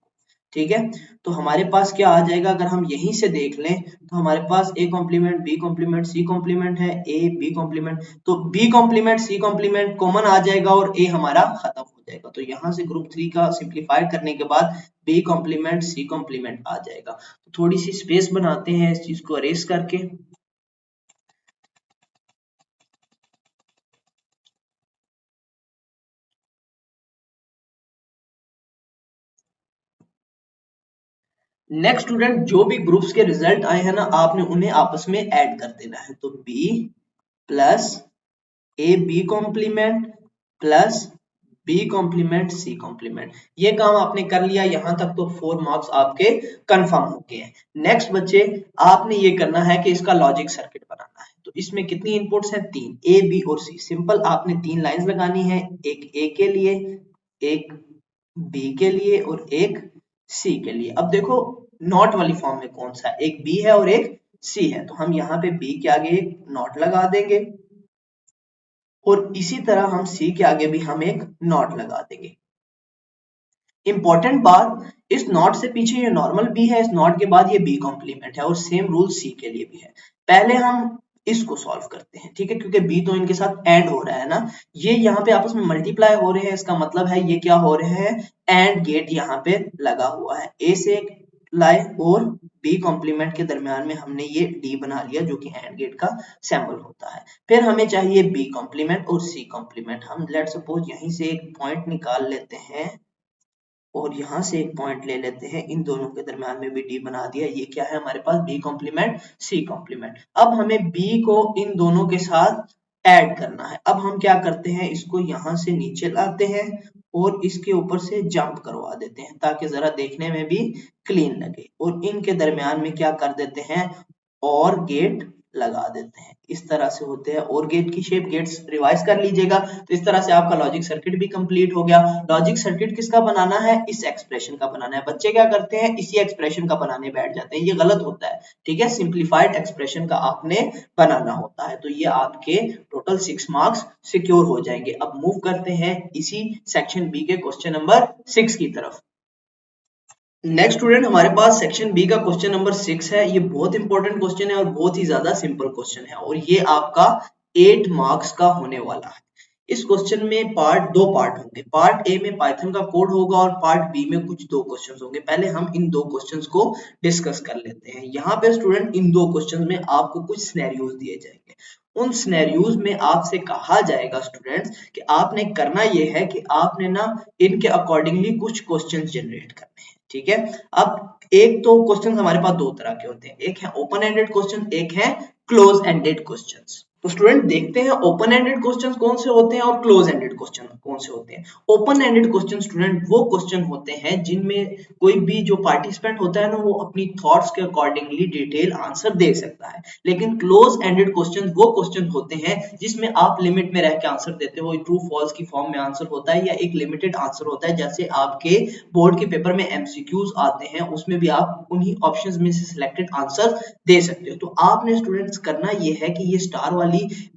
ठीक है। तो हमारे पास क्या आ जाएगा, अगर हम यहीं से देख लें तो हमारे पास a complement b complement c complement है, a b कॉम्प्लीमेंट, तो b complement c complement common आ जाएगा और a हमारा खत्म हो जाएगा। तो यहाँ से ग्रुप 3 का सिंप्लीफाई करने के बाद b कॉम्प्लीमेंट c कॉम्प्लीमेंट आ जाएगा। तो थोड़ी सी स्पेस बनाते हैं इस चीज को अरेज करके। नेक्स्ट स्टूडेंट जो भी ग्रुप्स के रिजल्ट आए हैं ना, आपने उन्हें आपस में ऐड कर देना है। तो b plus A B complement plus b complement c complement, ये काम आपने कर लिया, यहां तक तो 4 मार्क्स आपके कंफर्म हो गए हैं। नेक्स्ट बच्चे आपने ये करना है कि इसका लॉजिक सर्किट बनाना है। तो इसमें कितनी इनपुट्स हैं, 3, a b और c। सिंपल आपने 3 लाइंस लगानी है, एक a के लिए, एक b के लिए और एक c के लिए। अब देखो नॉट वाली फॉर्म में कौन सा है, एक b है और एक c है, तो हम यहाँ पे b के आगे एक नॉट लगा देंगे और इसी तरह हम c के आगे भी हम एक नॉट लगा देंगे। इंपॉर्टेंट बात, इस नॉट से पीछे ये नॉर्मल b है, इस नॉट के बाद ये b कॉम्प्लीमेंट है, और सेम रूल c के लिए भी है। पहले हम इसको सॉल्व करते हैं, ठीक है, क्योंकि b तो इनके साथ एंड हो रहा है ना, ये यहाँ पे आपस में मल्टीप्लाई हो रहे हैं, इसका मतलब है ये क्या हो रहे हैं, एंड गेट यहाँ पे लगा हुआ है, a से एक लाए और b कॉम्प्लीमेंट के दरमियान में हमने ये d बना लिया जो कि एंड गेट का सिंबल होता है। फिर हमें चाहिए b कॉम्प्लीमेंट और c कॉम्प्लीमेंट। हम लेट्स सपोज यहीं से एक पॉइंट निकाल लेते हैं और यहां से एक पॉइंट ले लेते हैं, इन दोनों के दरमियान में भी d बना दिया, ये क्या है हमारे पास b कॉम्प्लीमेंट c कॉम्प्लीमेंट। अब हमें b को इन दोनों के साथ ऐड करना है। अब हम क्या करते हैं, इसको यहां से नीचे लाते हैं और इसके ऊपर से जंप करवा देते हैं ताकि जरा देखने में भी क्लीन लगे, और इनके दरमियान में क्या कर देते हैं, और गेट लगा देते हैं। इस तरह से होते हैं और गेट की शेप, गेट्स रिवाइज कर लीजिएगा। तो इस तरह से आपका लॉजिक सर्किट भी कंप्लीट हो गया। लॉजिक सर्किट किसका बनाना है, इस एक्सप्रेशन का बनाना है। बच्चे क्या करते हैं, इसी एक्सप्रेशन का बनाने बैठ जाते हैं, ये गलत होता है, ठीक है। सिंप्लीफाइड एक्सप्रेशन का आपने बनाना होता है। तो ये आपके टोटल 6 मार्क्स सिक्योर हो जाएंगे। अब मूव करते हैं इसी सेक्शन बी के क्वेश्चन नंबर 6 की तरफ। नेक्स्ट स्टूडेंट हमारे पास सेक्शन बी का क्वेश्चन नंबर 6 है। ये बहुत इंपॉर्टेंट क्वेश्चन है और बहुत ही ज्यादा सिंपल क्वेश्चन है, और ये आपका 8 मार्क्स का होने वाला है। इस क्वेश्चन में दो पार्ट होंगे। पार्ट ए में पाइथन का कोड होगा और पार्ट बी में कुछ 2 क्वेश्चंस होंगे। पहले हम इन 2 क्वेश्चंस को डिस्कस कर लेते हैं। यहाँ पे स्टूडेंट इन 2 क्वेश्चंस में आपको कुछ सिनेरियोज दिए जाएंगे। उन सिनेरियोज में आपसे कहा जाएगा स्टूडेंट्स कि आपने करना ये है कि आपने ना इनके अकॉर्डिंगली कुछ क्वेश्चंस जनरेट करने हैं, ठीक है। अब एक तो क्वेश्चन हमारे पास 2 तरह के होते हैं, एक है ओपन एंडेड क्वेश्चन, एक है क्लोज एंडेड क्वेश्चंस। तो स्टूडेंट देखते हैं ओपन एंडेड क्वेश्चन कौन से होते हैं और क्लोज एंडेड क्वेश्चन कौन से होते हैं। ओपन एंडेड क्वेश्चन स्टूडेंट वो क्वेश्चन होते हैं जिनमें कोई भी जो पार्टिसिपेंट होता है ना वो अपनी थॉट्स के अकॉर्डिंगली डिटेल आंसर दे सकता है। लेकिन क्लोज एंडेड क्वेश्चन वो क्वेश्चन होते हैं जिसमें आप लिमिट में रह के आंसर देते हो, ट्रू फॉल्स की फॉर्म में आंसर होता है या एक लिमिटेड आंसर होता है। जैसे आपके बोर्ड के पेपर में एमसीक्यूज आते हैं उसमें भी आप उन्हीं ऑप्शंस में से सिलेक्टेड आंसर दे सकते हो। तो आपने स्टूडेंट्स करना ये है कि ये स्टार वाली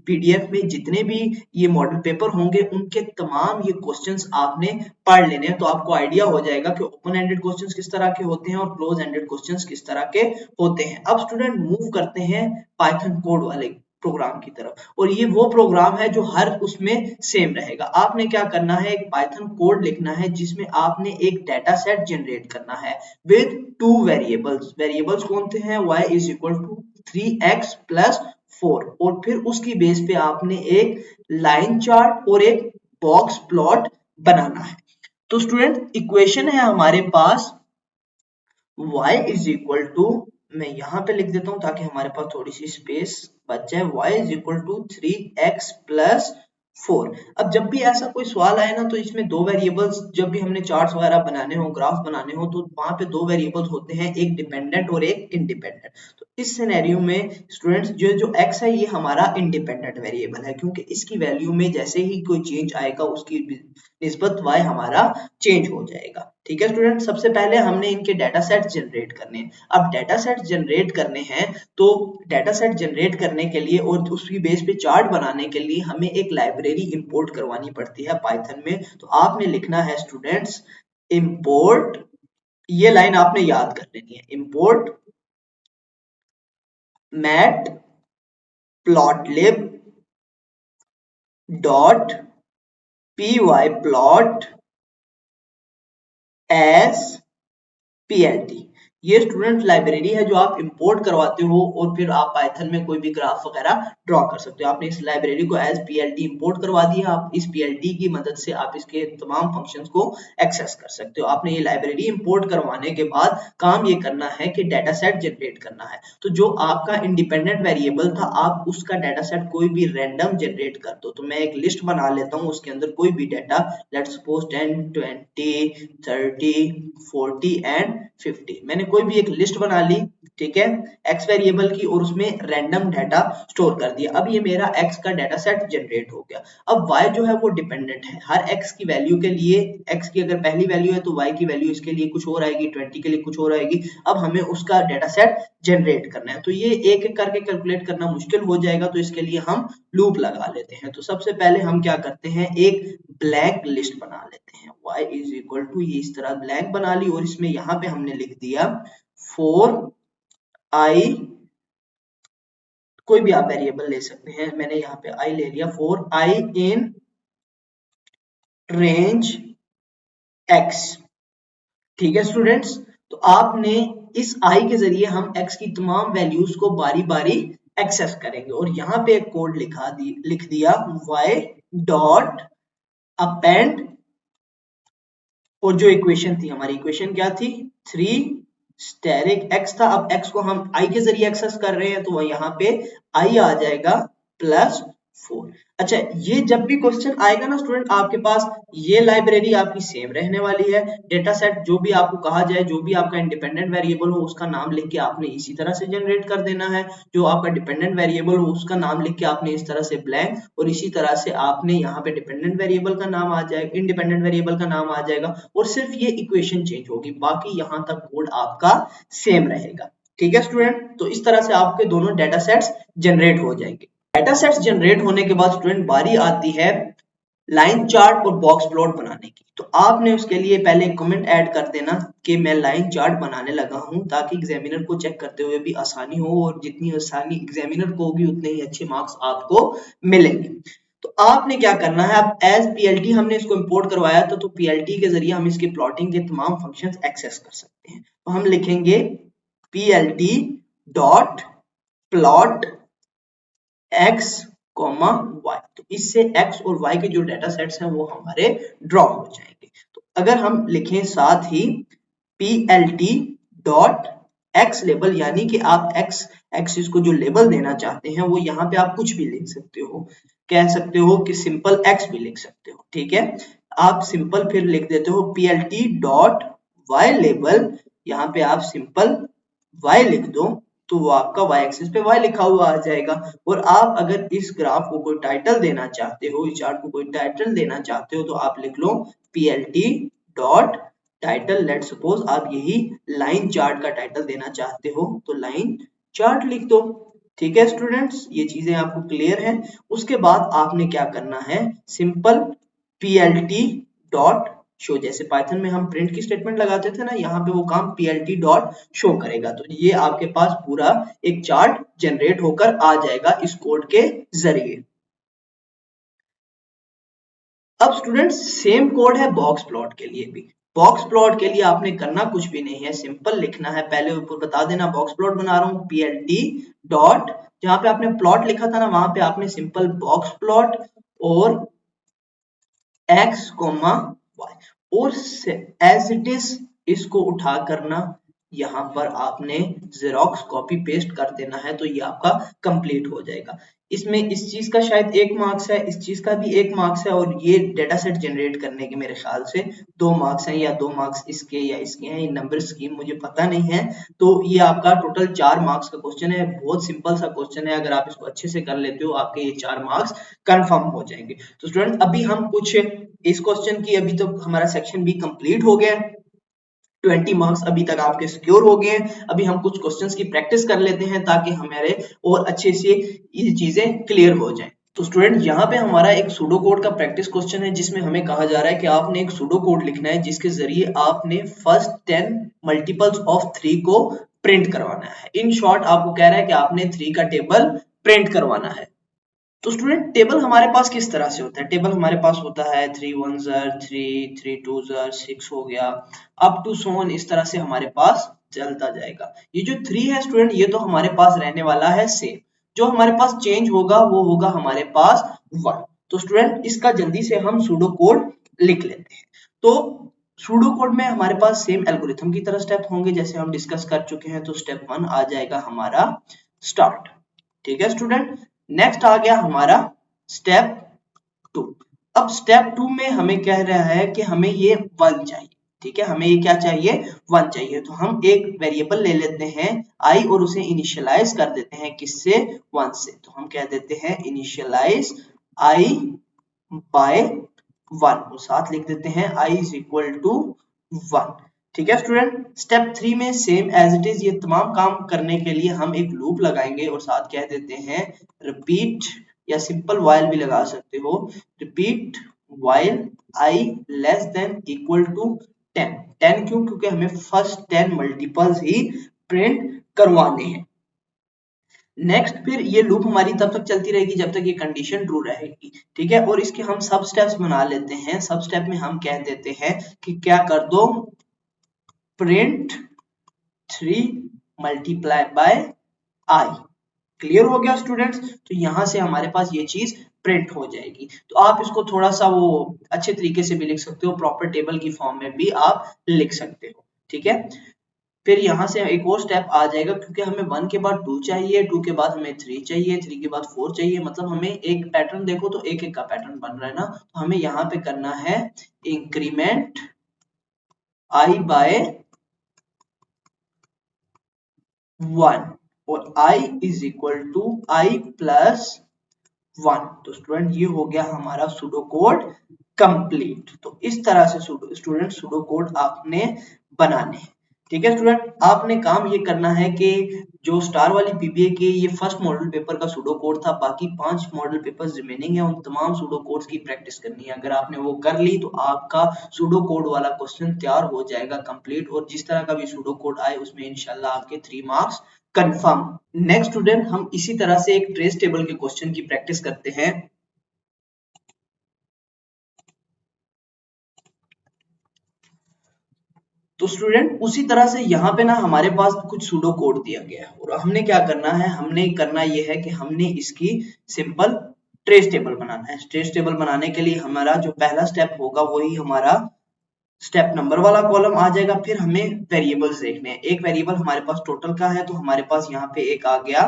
पीडीएफ में जितने भी ये मॉडल पेपर होंगे उनके तमाम ये क्वेश्चंस आपने पढ़ लेने हैं। तो आपको आइडिया हो जाएगा कि ओपन एंडेड क्वेश्चंस किस तरह के होते हैं और क्लोज एंडेड क्वेश्चंस किस तरह के होते हैं। अब स्टूडेंट मूव करते हैं पाइथन कोड वाले प्रोग्राम की तरफ, और ये वो प्रोग्राम है जो हर उसमें सेम रहेगा। आपने क्या करना है, एक पाइथन कोड लिखना है जिसमें आपने एक डाटा सेट जनरेट करना है विद टू वेरिएबल्स। वेरिएबल्स कौन से हैं, y is equal to 3x plus 4, और फिर उसकी बेस पे आपने एक लाइन चार्ट और एक बॉक्स प्लॉट बनाना है। तो स्टूडेंट इक्वेशन है हमारे पास y इज इक्वल टू, मैं यहां पे लिख देता हूं ताकि हमारे पास थोड़ी सी स्पेस बच जाए, y is equal to 3x plus 4। अब जब भी ऐसा कोई सवाल आए ना तो इसमें दो वेरिएबल्स, जब भी हमने चार्ट्स वगैरह बनाने हो, ग्राफ बनाने हो, तो वहां पे दो वेरिएबल्स होते हैं, एक डिपेंडेंट और एक इंडिपेंडेंट। तो इस सिनेरियो में स्टूडेंट्स जो x है ये हमारा इंडिपेंडेंट वेरिएबल है, क्योंकि इसकी वैल्यू में जैसे ही कोई चेंज आएगा उसकी निस्बत y हमारा चेंज हो जाएगा। ठीक है स्टूडेंट, सबसे पहले हमने इनके डाटा सेट जनरेट करने हैं। अब डाटा सेट जनरेट करने हैं तो डाटा सेट जनरेट करने के लिए और उसकी बेस पे चार्ट बनाने के लिए हमें एक लाइब्रेरी इंपोर्ट करवानी पड़ती है पाइथन में। तो आपने लिखना है स्टूडेंट्स इंपोर्ट, ये लाइन आपने याद कर लेनी है, import matplotlib dot py plot as plt। ये स्टूडेंट लाइब्रेरी है जो आप इंपोर्ट करवाते हो और फिर आप पाइथन में कोई भी ग्राफ वगैरह ड्रॉ कर सकते हो। आपने इस लाइब्रेरी को एज plt इंपोर्ट करवा दिया, आप इस plt की मदद से आप इसके तमाम फंक्शंस को एक्सेस कर सकते हो। आपने ये लाइब्रेरी इंपोर्ट करवाने के बाद काम ये करना है कि डाटा सेट जनरेट करना है। तो जो आपका इंडिपेंडेंट वेरिएबल था आप उसका डाटा सेट कोई भी रैंडम जनरेट कर दो। तो मैं एक लिस्ट बना लेता हूँ, उसके अंदर कोई भी डाटा, लेट्स सपोज 10, 20, 30, 40 एंड 50, मैंने कोई भी एक लिस्ट बना ली, ठीक है, x वेरिएबल की, और उसमें रैंडम डाटा स्टोर कर दिया। अब ये मेरा x का डाटा सेट जनरेट हो गया। अब y जो है वो डिपेंडेंट है, हर x की वैल्यू के लिए, x की अगर पहली वैल्यू है तो y की वैल्यू इसके लिए कुछ और आएगी, 20 के लिए कुछ और आएगी। अब हमें उसका डाटा सेट जनरेट करना है, तो ये एक एक करके कैलकुलेट करना मुश्किल हो जाएगा, तो इसके लिए हम लूप लगा लेते हैं। तो सबसे पहले हम क्या करते हैं, एक ब्लैंक लिस्ट बना लेते हैं, y इज इक्वल टू, ये इस तरह ब्लैंक बना ली, और इसमें यहाँ पे हमने लिख दिया 4i, कोई भी आप वेरिएबल ले सकते हैं, मैंने यहाँ पे i ले लिया, 4i इन रेंज x। ठीक है स्टूडेंट्स, तो आपने इस i के जरिए हम x की तमाम वैल्यूज को बारी बारी एक्सेस करेंगे, और यहाँ पे एक कोड लिख दिया y डॉट अपेंड, और जो इक्वेशन थी, हमारी इक्वेशन क्या थी, 3 स्टेरिक x था। अब x को हम i के जरिए एक्सेस कर रहे हैं, तो वह यहाँ पे i आ जाएगा प्लस 4। अच्छा, ये जब भी क्वेश्चन आएगा ना स्टूडेंट आपके पास, ये लाइब्रेरी आपकी सेम रहने वाली है। डेटा सेट जो भी आपको कहा जाए, जो भी आपका इंडिपेंडेंट वेरिएबल हो उसका नाम लिख के आपने इसी तरह से जनरेट कर देना है, जो आपका डिपेंडेंट वेरिएबल हो उसका नाम लिख के आपने इस तरह से ब्लैंक, और इसी तरह से आपने यहाँ पे डिपेंडेंट वेरिएबल का नाम आ जाएगा, इंडिपेंडेंट वेरिएबल का नाम आ जाएगा, और सिर्फ ये इक्वेशन चेंज होगी, बाकी यहाँ तक कोड आपका सेम रहेगा। ठीक है स्टूडेंट, तो इस तरह से आपके दोनों डाटा सेट्स जनरेट हो जाएंगे। डाटा सेट्स जनरेट होने के बाद स्टूडेंट बारी आती है लाइन चार्ट और बॉक्स प्लॉट बनाने की। तो आपने उसके लिए पहले कमेंट ऐड कर देना कि मैं लाइन चार्ट बनाने लगा हूं, ताकि एग्जामिनर को चेक करते हुए भी आसानी हो, और जितनी आसानी एग्जामिनर को होगी उतने ही अच्छे मार्क्स आपको मिलेंगे। तो आपने क्या करना है, अब एज पीएलटी हमने इसको इंपोर्ट करवाया था, तो पीएलटी के जरिए हम इसके प्लॉटिंग के तमाम फंक्शंस एक्सेस कर सकते हैं। तो हम लिखेंगे PLT dot plot x, y, तो इससे x और y के जो डाटा सेट्स हैं वो हमारे ड्रॉ हो जाएंगे। तो अगर हम लिखें साथ ही plt डॉट एक्स लेबल यानी कि आप एक्स एक्सिस को जो लेबल देना चाहते हैं वो यहाँ पे आप कुछ भी लिख सकते हो, कह सकते हो कि सिंपल एक्स भी लिख सकते हो, ठीक है। आप सिंपल फिर लिख देते हो plt डॉट वाई लेबल, यहाँ पे आप सिंपल वाई लिख दो तो वो आपका वाई एक्सिस पे वाई लिखा हुआ आ जाएगा। और आप अगर इस ग्राफ को कोई टाइटल देना चाहते हो, इस चार्ट को कोई टाइटल देना चाहते हो तो आप लिख लो plt dot title. Let suppose आप यही लाइन चार्ट का टाइटल देना चाहते हो तो लाइन चार्ट लिख दो, ठीक है स्टूडेंट्स, ये चीजें आपको क्लियर हैं। उसके बाद आपने क्या करना है, सिंपल plt डॉट शो, जैसे पाइथन में हम प्रिंट की स्टेटमेंट लगाते थे ना, यहाँ पे वो काम plt डॉट शो करेगा, तो ये आपके पास पूरा एक चार्ट जनरेट होकर आ जाएगा इस कोड के जरिए। अब स्टूडेंट्स सेम कोड है बॉक्स प्लॉट के लिए भी। बॉक्स प्लॉट के लिए आपने करना कुछ भी नहीं है, सिंपल लिखना है, पहले ऊपर बता देना बॉक्स प्लॉट बना रहा हूँ plt डॉट, जहां पे आपने प्लॉट लिखा था ना वहां पे आपने सिंपल बॉक्स प्लॉट और x, y और एज इट इज इसको उठा करना यहाँ पर आपने जेरोक्स कॉपी पेस्ट कर देना है, तो ये आपका कंप्लीट हो जाएगा। इसमें इस चीज का शायद 1 मार्क्स है, इस चीज का भी 1 मार्क्स है, और ये डेटा सेट जनरेट करने के मेरे ख्याल से 2 मार्क्स हैं, या 2 मार्क्स इसके या इसके हैं, ये नंबर स्कीम मुझे पता नहीं है। तो ये आपका टोटल 4 मार्क्स का क्वेश्चन है, बहुत सिंपल सा क्वेश्चन है, अगर आप इसको अच्छे से कर लेते हो आपके ये 4 मार्क्स कंफर्म हो जाएंगे। तो स्टूडेंट अभी हम कुछ इस क्वेश्चन की, अभी तो हमारा सेक्शन बी कंप्लीट हो गया, 20 मार्क्स अभी तक आपके सिक्योर हो गए हैं। अभी हम कुछ क्वेश्चंस की प्रैक्टिस कर लेते हैं ताकि हमारे और अच्छे से ये चीजें क्लियर हो जाएं। तो स्टूडेंट यहाँ पे हमारा एक सूडो कोड का प्रैक्टिस क्वेश्चन है, जिसमें हमें कहा जा रहा है कि आपने एक सूडो कोड लिखना है जिसके जरिए आपने फर्स्ट 10 मल्टीपल्स ऑफ 3 को प्रिंट करवाना है। इन शॉर्ट आपको कह रहा है कि आपने 3 का टेबल प्रिंट करवाना है। तो स्टूडेंट टेबल हमारे पास किस तरह से होता है, टेबल हमारे पास होता है 3 1 3 3 2 6 हो गया, अप टू सो ऑन, इस तरह से हमारे पास चलता जाएगा। ये जो 3 है स्टूडेंट ये तो हमारे पास रहने वाला है सेम, जो हमारे पास चेंज होगा वो होगा हमारे पास 1। तो स्टूडेंट इसका जल्दी से हम सूडो कोड लिख लेते हैं। तो सूडो कोड में हमारे पास सेम एल्गोरिथम की तरह स्टेप होंगे जैसे हम डिस्कस कर चुके हैं। तो स्टेप 1 आ जाएगा हमारा स्टार्ट, ठीक है स्टूडेंट। नेक्स्ट आ गया हमारा स्टेप 2। अब स्टेप 2 में हमें कह रहा है कि हमें ये 1 चाहिए, ठीक है, हमें ये क्या चाहिए, 1 चाहिए। तो हम एक वेरिएबल ले लेते हैं i और उसे इनिशियलाइज कर देते हैं किससे, 1 से। तो हम कह देते हैं इनिशियलाइज i बाय 1 और साथ लिख देते हैं i इज इक्वल टू 1, ठीक है स्टूडेंट। स्टेप 3 में सेम एज इट इज ये तमाम काम करने के लिए हम एक लूप लगाएंगे और साथ कह देते हैं रिपीट, या सिंपल व्हाइल भी लगा सकते हो, repeat while i less than equal to 10। 10 क्यों, क्योंकि हमें फर्स्ट 10 मल्टीपल्स ही प्रिंट करवाने हैं। नेक्स्ट फिर ये लूप हमारी तब तक चलती रहेगी जब तक ये कंडीशन ट्रू रहेगी, ठीक है। और इसके हम सब स्टेप्स बना लेते हैं। सब स्टेप में हम कह देते हैं कि क्या कर दो, print 3 multiply by i। Clear हो गया स्टूडेंट्स। तो यहां से हमारे पास ये चीज प्रिंट हो जाएगी। तो आप इसको थोड़ा सा वो अच्छे तरीके से भी लिख सकते हो, प्रॉपर टेबल की फॉर्म में भी आप लिख सकते हो, ठीक है। फिर यहाँ से एक और स्टेप आ जाएगा, क्योंकि हमें 1 के बाद 2 चाहिए, 2 के बाद हमें 3 चाहिए, 3 के बाद 4 चाहिए, मतलब हमें एक पैटर्न देखो तो एक एक का पैटर्न बन रहा है ना। तो हमें यहाँ पे करना है इंक्रीमेंट i बाय 1 और i is equal to i plus 1। तो स्टूडेंट ये हो गया हमारा सूडो कोड कंप्लीट। तो इस तरह से स्टूडेंट सूडो कोड आपने बनाने हैं, ठीक है स्टूडेंट। आपने काम ये करना है कि जो स्टार वाली पीबीए के ये फर्स्ट मॉडल पेपर का सूडो कोड था, बाकी 5 मॉडल पेपर्स रिमेनिंग है, उन तमाम सूडो कोड्स की प्रैक्टिस करनी है। अगर आपने वो कर ली तो आपका सूडो कोड वाला क्वेश्चन तैयार हो जाएगा कंप्लीट, और जिस तरह का भी सूडो कोड आए उसमें इंशाल्लाह आपके 3 मार्क्स कंफर्म। नेक्स्ट स्टूडेंट हम इसी तरह से एक ट्रेस टेबल के क्वेश्चन की प्रैक्टिस करते हैं। तो स्टूडेंट उसी तरह से यहाँ पे ना हमारे पास कुछ सूडो कोड दिया गया है, और हमने क्या करना है, हमने करना ये है कि हमने इसकी सिंपल ट्रेस टेबल बनाना है। ट्रेस टेबल बनाने के लिए हमारा जो पहला स्टेप होगा वही हमारा स्टेप नंबर वाला कॉलम आ जाएगा। फिर हमें वेरिएबल्स देखने हैं। एक वेरिएबल हमारे पास टोटल का है तो हमारे पास यहाँ पे एक आ गया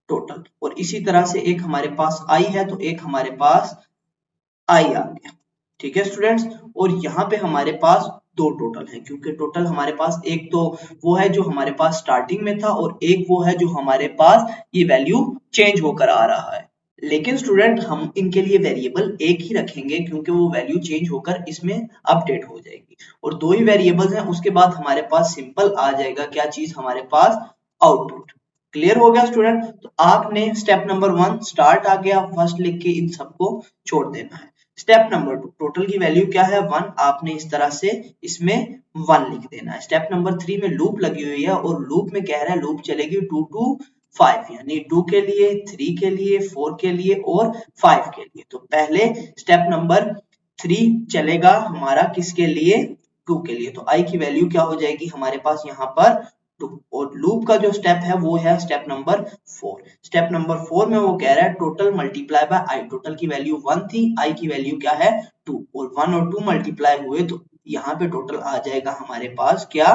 टोटल, और इसी तरह से एक हमारे पास आई है तो एक हमारे पास आई आ गया। ठीक है स्टूडेंट्स, और यहाँ पे हमारे पास दो टोटल है, क्योंकि टोटल हमारे पास एक तो वो है जो हमारे पास स्टार्टिंग में था और एक वो है जो हमारे पास ये वैल्यू चेंज होकर आ रहा है। लेकिन स्टूडेंट हम इनके लिए वेरिएबल एक ही रखेंगे क्योंकि वो वैल्यू चेंज होकर इसमें अपडेट हो जाएगी, और दो ही वेरिएबल्स हैं। उसके बाद हमारे पास सिंपल आ जाएगा क्या चीज, हमारे पास आउटपुट। क्लियर हो गया स्टूडेंट? तो आपने स्टेप नंबर 1 स्टार्ट आ गया, फर्स्ट लिख के इन सबको छोड़ देना है। स्टेप नंबर 2 टोटल की वैल्यू क्या है 1, आपने इस तरह से इसमें 1 लिख देना है। स्टेप नंबर 3 में लूप लगी हुई है और लूप में कह रहा है लूप चलेगी 2 to 5, यानी 2 के लिए, 3 के लिए, 4 के लिए और 5 के लिए। तो पहले स्टेप नंबर 3 चलेगा हमारा किसके लिए, 2 के लिए। तो आई की वैल्यू क्या हो जाएगी हमारे पास यहाँ पर 2, और लूप का जो स्टेप है वो है स्टेप नंबर 4। स्टेप नंबर 4 में वो कह रहा है total multiply by I. Total की वैल्यू 1 थी, आई की वैल्यू क्या है 2, और 1 और 2 मल्टीप्लाई हुए तो यहाँ पे टोटल आ जाएगा हमारे पास क्या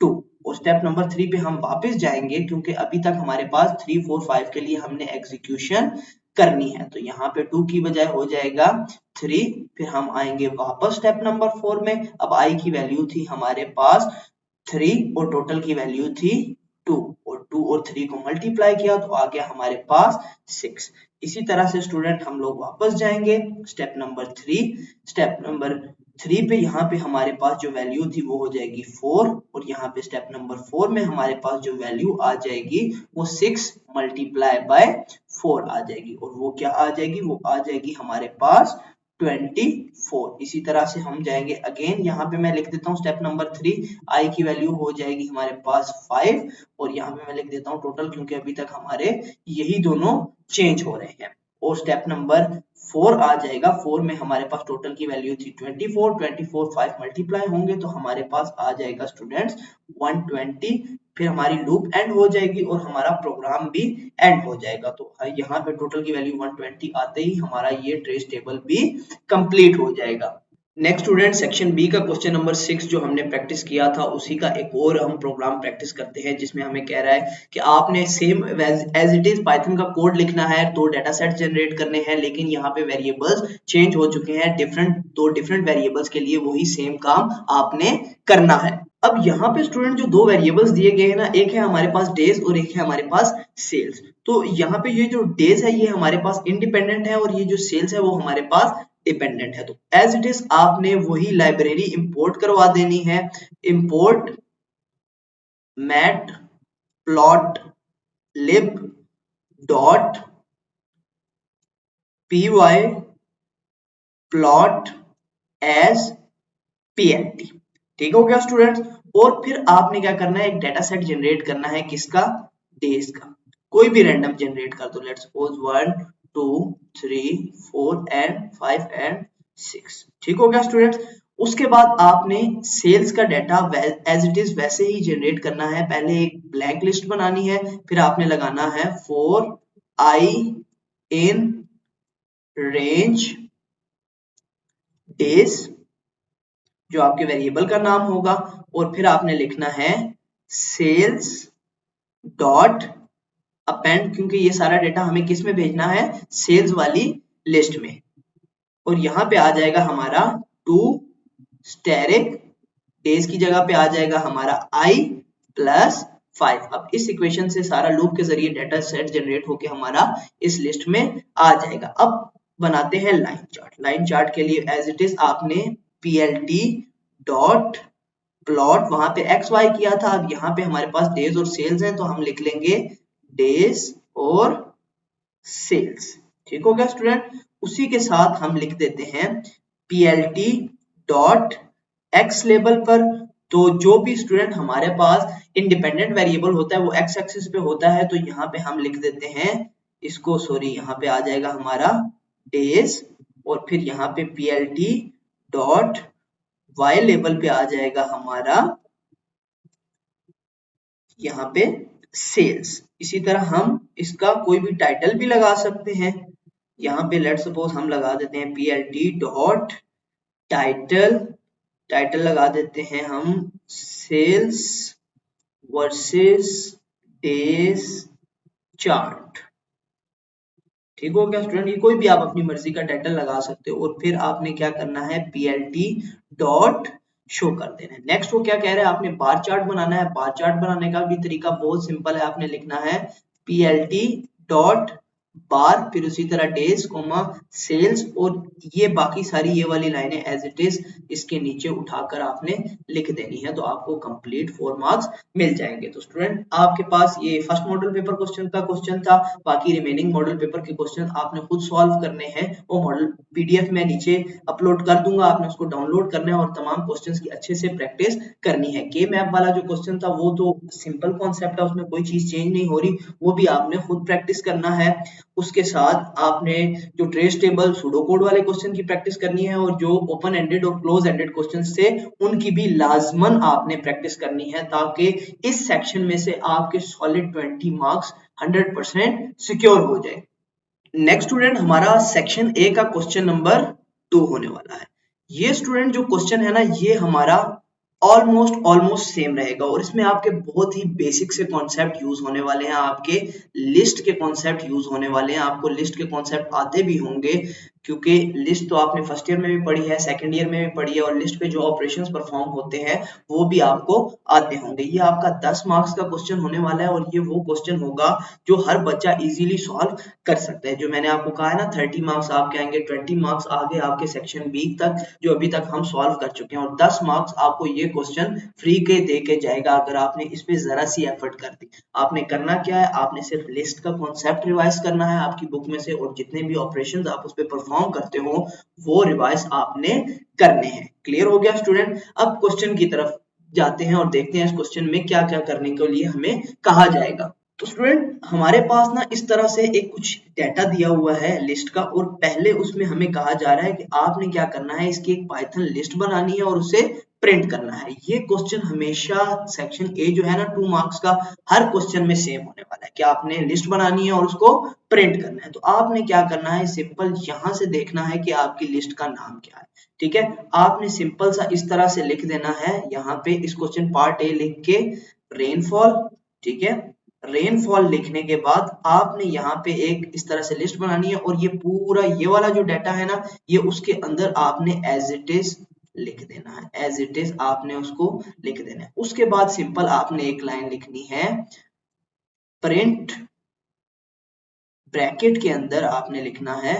2। और स्टेप नंबर 3 पे हम वापस जाएंगे क्योंकि अभी तक हमारे पास 3 4 5 के लिए हमने एग्जीक्यूशन करनी है, तो यहाँ पे 2 की बजाय हो जाएगा 3। फिर हम आएंगे वापस स्टेप नंबर 4 में। अब आई की वैल्यू थी हमारे पास 3 और टोटल की वैल्यू थी 2, और 2 और 3 को मल्टीप्लाई किया तो आ गया हमारे पास 6। इसी तरह से स्टूडेंट हम लोग वापस जाएंगे स्टेप नंबर 3। स्टेप नंबर 3 पे यहाँ पे हमारे पास जो वैल्यू थी वो हो जाएगी 4, और यहाँ पे स्टेप नंबर 4 में हमारे पास जो वैल्यू आ जाएगी वो 6 मल्टीप्लाई बाय 4 आ जाएगी, और वो क्या आ जाएगी, वो आ जाएगी हमारे पास 24। इसी तरह से हम जाएंगे अगेन, यहाँ पे मैं लिख देता हूँ स्टेप नंबर 3, आई की वैल्यू हो जाएगी हमारे पास 5, और यहाँ पे मैं लिख देता हूँ टोटल क्योंकि अभी तक हमारे यही दोनों चेंज हो रहे हैं। और स्टेप नंबर 4 आ जाएगा, 4 में हमारे पास टोटल की वैल्यू थी 24, 5 मल्टीप्लाई होंगे तो हमारे पास आ जाएगा स्टूडेंट्स 120। फिर हमारी लूप एंड हो जाएगी और हमारा प्रोग्राम भी एंड हो जाएगा। तो यहाँ पे टोटल की वैल्यू 120 आते ही हमारा ये ट्रेस टेबल भी कंप्लीट हो जाएगा। नेक्स्ट स्टूडेंट सेक्शन बी का क्वेश्चन नंबर 6 जो हमने प्रैक्टिस किया था उसी का एक और हम प्रोग्राम प्रैक्टिस करते हैं, जिसमें हमें कह रहा है कि आपने same as it is Python का कोड लिखना है, दो डाटा सेट जनरेट करने हैं, लेकिन यहाँ पे वेरिएबल्स चेंज हो चुके हैं। दो डिफरेंट वेरिएबल्स के लिए वही सेम काम आपने करना है। अब यहाँ पे स्टूडेंट जो दो वेरिएबल्स दिए गए हैं ना, एक है हमारे पास डेज और एक है हमारे पास सेल्स। तो यहाँ पे ये जो डेज है ये हमारे पास इंडिपेंडेंट है और ये जो सेल्स है वो हमारे पास डिपेंडेंट है। तो एज इट इज आपने वही लाइब्रेरी इंपोर्ट करवा देनी है, import matplotlib dot py plot as plt। ठीक हो गया स्टूडेंट्स? और फिर आपने क्या करना है, एक डाटा सेट जनरेट करना है, किसका, डेज का। कोई भी रैंडम जनरेट कर दो, लेट्स सपोज 1 2 3 4 एंड 5 एंड 6। ठीक हो गया स्टूडेंट्स? उसके बाद आपने सेल्स का डाटा एज इट इज वैसे ही जनरेट करना है। पहले एक ब्लैंक लिस्ट बनानी है, फिर आपने लगाना है for I in range days जो आपके वेरिएबल का नाम होगा, और फिर आपने लिखना है सेल्स डॉट अपेंड, क्योंकि ये सारा डेटा हमें किस में भेजना है, सेल्स वाली लिस्ट में। और यहाँ पे आ जाएगा हमारा टू स्टैटिक डेज की जगह पे आ जाएगा हमारा i प्लस 5। अब इस इक्वेशन से सारा लूप के जरिए डाटा सेट जनरेट होके हमारा इस लिस्ट में आ जाएगा। अब बनाते हैं लाइन चार्ट। लाइन चार्ट के लिए एज इट इज आपने plt डॉट प्लॉट, वहां पे एक्स वाई किया था, अब यहाँ पे हमारे पास डेज और सेल्स हैं तो हम लिख लेंगे डेज और सेल्स। ठीक हो गया स्टूडेंट? उसी के साथ हम लिख देते हैं plt डॉट एक्स लेबल पर। तो जो भी स्टूडेंट हमारे पास इंडिपेंडेंट वेरिएबल होता है वो एक्स एक्सिस पे होता है, तो यहाँ पे हम लिख देते हैं इसको, सॉरी यहाँ पे आ जाएगा हमारा डेज, और फिर यहाँ पे plt डॉट वाई लेवल पे आ जाएगा हमारा यहाँ पे सेल्स। इसी तरह हम इसका कोई भी टाइटल भी लगा सकते हैं। यहाँ पे लेट्स सपोज हम लगा देते हैं plt डॉट टाइटल टाइटल लगा देते हैं हम सेल्स वर्सेस डेज चार्ट। ठीक हो गया स्टूडेंट, ये कोई भी आप अपनी मर्जी का टाइटल लगा सकते हो और फिर आपने क्या करना है PLT डॉट शो कर देना है। नेक्स्ट वो क्या कह रहा है, आपने बार चार्ट बनाना है। बार चार्ट बनाने का भी तरीका बहुत सिंपल है, आपने लिखना है PLT डॉट बार, फिर उसी तरह डेज कोमा सेल्स, और ये बाकी सारी ये वाली लाइनें एज इट इज इसके नीचे उठाकर आपने लिख देनी है, तो आपको कंप्लीट 4 मार्क्स मिल जाएंगे। तो स्टूडेंट आपके पास ये फर्स्ट मॉडल पेपर क्वेश्चन का क्वेश्चन था, बाकी रिमेनिंग मॉडल पेपर के क्वेश्चन आपने खुद सॉल्व करने हैं। वो मॉडल PDF में नीचे अपलोड कर दूंगा, आपने उसको डाउनलोड करना है और तमाम क्वेश्चंस की अच्छे से प्रैक्टिस करनी है। के मैप वाला जो क्वेश्चन था वो तो सिंपल कॉन्सेप्ट है, उसमें कोई चीज चेंज नहीं हो रही, वो भी आपने खुद प्रैक्टिस करना है। उसके साथ आपने जो ट्रेस टेबल सूडो कोड वाले क्वेश्चन की प्रैक्टिस करनी है, और जो ओपन एंडेड और क्लोज एंडेड क्वेश्चन से उनकी भी लाजमन आपने प्रैक्टिस करनी है, ताकि इस सेक्शन में से आपके सॉलिड 20 मार्क्स 100% सिक्योर हो जाए। नेक्स्ट स्टूडेंट हमारा सेक्शन ए का क्वेश्चन नंबर 2 होने वाला है। ये स्टूडेंट जो क्वेश्चन है ना, ये हमारा ऑलमोस्ट सेम रहेगा, और इसमें आपके बहुत ही बेसिक से कॉन्सेप्ट यूज होने वाले हैं, आपके लिस्ट के कॉन्सेप्ट यूज होने वाले हैं। आपको लिस्ट के कॉन्सेप्ट आते भी होंगे, क्योंकि लिस्ट तो आपने फर्स्ट ईयर में भी पढ़ी है, सेकंड ईयर में भी पढ़ी है, और लिस्ट पे जो ऑपरेशंस परफॉर्म होते हैं वो भी आपको आते होंगे। ये आपका 10 मार्क्स का क्वेश्चन होने वाला है, और ये वो क्वेश्चन होगा जो हर बच्चा इजीली सॉल्व कर सकता है। जो मैंने आपको कहा है ना, 30 मार्क्स आपके आएंगे, 20 मार्क्स आगे आपके सेक्शन बी तक जो अभी तक हम सॉल्व कर चुके हैं, और 10 मार्क्स आपको ये क्वेश्चन फ्री के दे के जाएगा अगर आपने इस पे जरा सी एफर्ट कर दी। आपने करना क्या है, आपने सिर्फ लिस्ट का कॉन्सेप्ट रिवाइज करना है आपकी बुक में से, और जितने भी ऑपरेशंस आप उस पे परफॉर्म करते हो वो रिवाइज आपने करने हैं। क्लियर हो गया स्टूडेंट? अब क्वेश्चन की तरफ जाते हैं और देखते हैं इस क्वेश्चन में क्या क्या करने के लिए हमें कहा जाएगा। तो स्टूडेंट हमारे पास ना इस तरह से एक कुछ डाटा दिया हुआ है लिस्ट का, और पहले उसमें हमें कहा जा रहा है कि आपने क्या करना है, इसकी एक पाइथन लिस्ट बनानी है और उसे प्रिंट करना है। ये क्वेश्चन हमेशा सेक्शन ए जो है ना 2 मार्क्स का, हर क्वेश्चन में सेम होने वाला है कि आपने लिस्ट बनानी है और उसको प्रिंट करना है। तो आपने क्या करना है, सिंपल यहां से देखना है कि आपकी लिस्ट का नाम क्या है। ठीक है, आपने सिंपल सा इस तरह से लिख देना है यहाँ पे, इस क्वेश्चन पार्ट ए लिख के रेनफॉल। ठीक है, रेनफॉल लिखने के बाद आपने यहाँ पे एक इस तरह से लिस्ट बनानी है, और ये पूरा ये वाला जो डाटा है ना, ये उसके अंदर आपने एज इट इज लिख देना है, एज इट इज आपने उसको लिख देना है। उसके बाद सिंपल आपने एक लाइन लिखनी है, प्रिंट ब्रैकेट के अंदर आपने लिखना है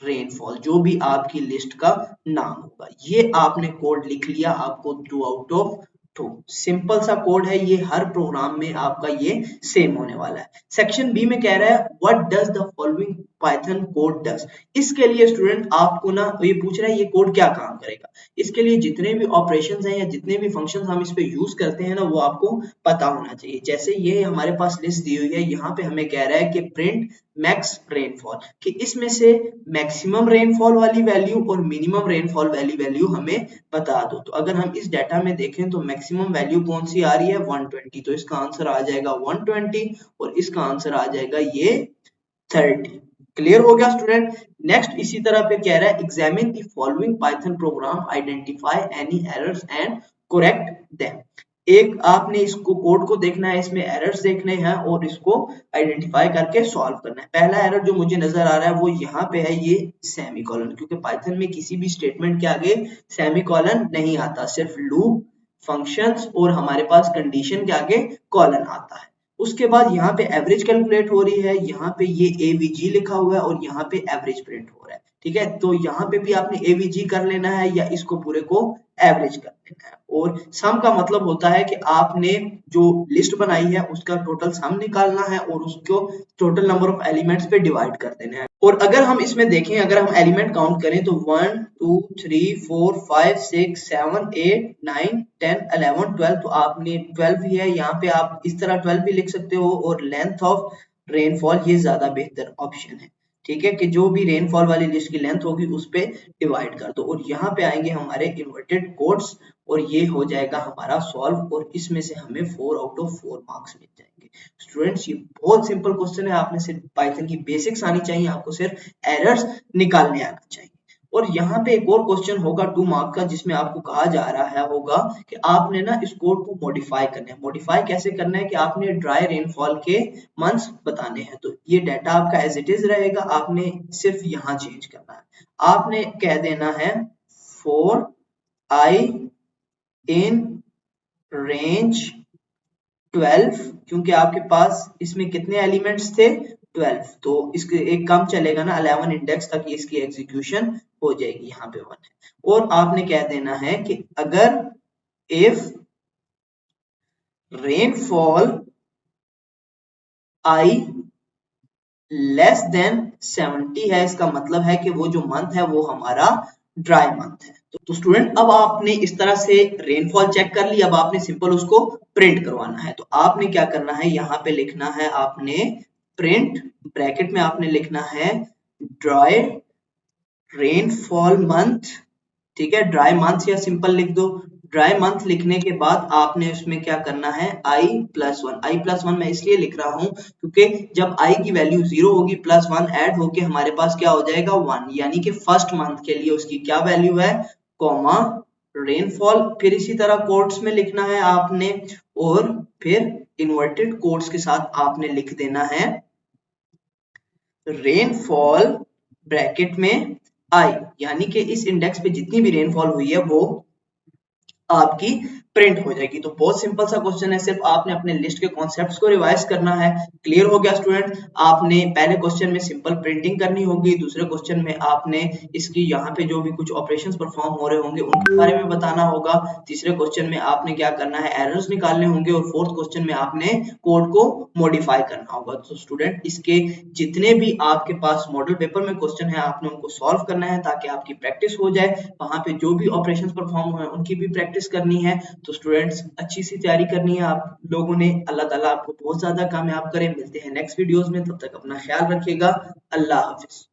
रेनफॉल, जो भी आपकी लिस्ट का नाम होगा। ये आपने कोड लिख लिया, आपको 2 आउट ऑफ 2 सिंपल सा कोड है, ये हर प्रोग्राम में आपका ये सेम होने वाला है। सेक्शन बी में कह रहा है what does the following Python code does. इसके लिए स्टूडेंट आपको ना ये पूछ रहा है ये कोड क्या काम करेगा। इसके लिए जितने भी ऑपरेशंस हैं या जितने भी फंक्शंस हम इस पे यूज करते हैं ना, वो आपको पता होना चाहिए। जैसे ये हमारे पास लिस्ट दी हुई है, यहाँ पे हमें कह रहा है कि प्रिंट मैक्स रेनफॉल, कि इसमें से मैक्सिमम रेनफॉल वाली वैल्यू और मिनिमम रेनफॉल वाली वैल्यू हमें बता दो। तो अगर हम इस डाटा में देखें तो मैक्सिमम वैल्यू कौन सी आ रही है, 120, तो इसका आंसर आ जाएगा 120, और इसका आंसर आ जाएगा ये 30। क्लियर हो गया स्टूडेंट? नेक्स्ट इसी तरह पे कह रहा है examine the following Python programme, identify any errors and correct them. एक आपने इसको कोड को देखना है, इसमें एरर्स देखने हैं और इसको आइडेंटिफाई करके सॉल्व करना है। पहला एरर जो मुझे नजर आ रहा है वो यहाँ पे है, ये सेमीकोलन, क्योंकि पाइथन में किसी भी स्टेटमेंट के आगे सेमीकोलन नहीं आता, सिर्फ लूप, फंक्शंस और हमारे पास कंडीशन के आगे कॉलन आता है। उसके बाद यहाँ पे एवरेज कैलकुलेट हो रही है, यहाँ पे ये एवीजी लिखा हुआ है और यहाँ पे एवरेज प्रिंट हो रहा है। ठीक है, तो यहाँ पे भी आपने एवीजी कर लेना है या इसको पूरे को एवरेज कर लेना है। और सम का मतलब होता है कि आपने जो लिस्ट बनाई है उसका टोटल सम निकालना है और उसको टोटल नंबर ऑफ एलिमेंट्स पे डिवाइड कर देना है। और अगर हम इसमें देखें, अगर हम एलिमेंट काउंट करें तो 1 2 3 4 5 6 7 8 9 10 11 12, तो आपने 12 ही है यहाँ पे, आप इस तरह 12 भी लिख सकते हो। और लेंथ ऑफ रेनफॉल ये ज्यादा बेहतर ऑप्शन है। ठीक है, कि जो भी रेनफॉल वाली लिस्ट की लेंथ होगी उस पे डिवाइड कर दो, और यहाँ पे आएंगे हमारे इन्वर्टेड कोट्स, और ये हो जाएगा हमारा सॉल्व, और इसमें से हमें 4 आउट ऑफ 4 मार्क्स मिल जाएंगे। स्टूडेंट्स ये बहुत सिंपल क्वेश्चन है, आपने सिर्फ पाइथन की बेसिक्स आनी चाहिए, आपको सिर्फ एरर्स निकालने आना चाहिए। और यहाँ पे एक और क्वेश्चन होगा 2 मार्क का, जिसमें आपको कहा जा रहा होगा कि आपने ना इस कोड को मॉडिफाई करना है। मॉडिफाई कैसे करना है कि आपने ड्राई रेनफॉल के मंथ्स बताने हैं। तो ये डाटा आपका एज इट इज रहेगा, आपने सिर्फ यहाँ चेंज करना है। आपने कह देना है फॉर आई इन रेंज 12, क्योंकि आपके पास इसमें कितने एलिमेंट्स थे 12, तो इसके एक काम चलेगा ना 11 इंडेक्स तक इसकी एग्जीक्यूशन हो जाएगी, यहाँ पे 1 है। और आपने कह देना है कि अगर if rainfall I less than 70 है, इसका मतलब है कि वो जो मंथ है वो हमारा ड्राई मंथ है। तो स्टूडेंट अब आपने इस तरह से रेनफॉल चेक कर ली, अब आपने सिंपल उसको प्रिंट करवाना है। तो आपने क्या करना है, यहाँ पे लिखना है आपने प्रिंट, ब्रैकेट में आपने लिखना है ड्राई रेनफॉल मंथ, ठीक है, ड्राई मंथ या सिंपल लिख दो। ड्राई मंथ लिखने के बाद आपने उसमें क्या करना है i+1। i+1 मैं इसलिए लिख रहा हूं क्योंकि जब i की वैल्यू 0 होगी +1 ऐड होके हमारे पास क्या हो जाएगा 1, यानी कि फर्स्ट मंथ के लिए उसकी क्या वैल्यू है, कॉमा रेनफॉल। फिर इसी तरह कोट्स में लिखना है आपने, और फिर इन्वर्टेड कोट्स के साथ आपने लिख देना है रेनफॉल ब्रैकेट में आई, यानी कि इस इंडेक्स पे जितनी भी रेनफॉल हुई है वो आपकी प्रिंट हो जाएगी। तो बहुत सिंपल सा क्वेश्चन है, सिर्फ आपने अपने लिस्ट के कॉन्सेप्ट्स को रिवाइज करना है। क्लियर हो गया स्टूडेंट? आपने पहले क्वेश्चन में सिंपल प्रिंटिंग करनी होगी, दूसरे क्वेश्चन में आपने इसकी यहाँ पे जो भी कुछ ऑपरेशंस परफॉर्म हो रहे होंगे उनके बारे में बताना होगा, तीसरे क्वेश्चन में आपने क्या करना है, एरर्स निकालने होंगे, और फोर्थ क्वेश्चन में आपने कोड को मॉडिफाई करना होगा। तो स्टूडेंट इसके जितने भी आपके पास मॉडल पेपर में क्वेश्चन है आपने उनको सॉल्व करना है ताकि आपकी प्रैक्टिस हो जाए, वहां पे जो भी ऑपरेशंस परफॉर्म हुए उनकी भी प्रैक्टिस करनी है। तो स्टूडेंट्स अच्छी सी तैयारी करनी है आप लोगों ने। अल्लाह ताला आपको बहुत ज्यादा कामयाब करे। मिलते हैं नेक्स्ट वीडियोस में, तब तक अपना ख्याल रखिएगा। अल्लाह हाफिज।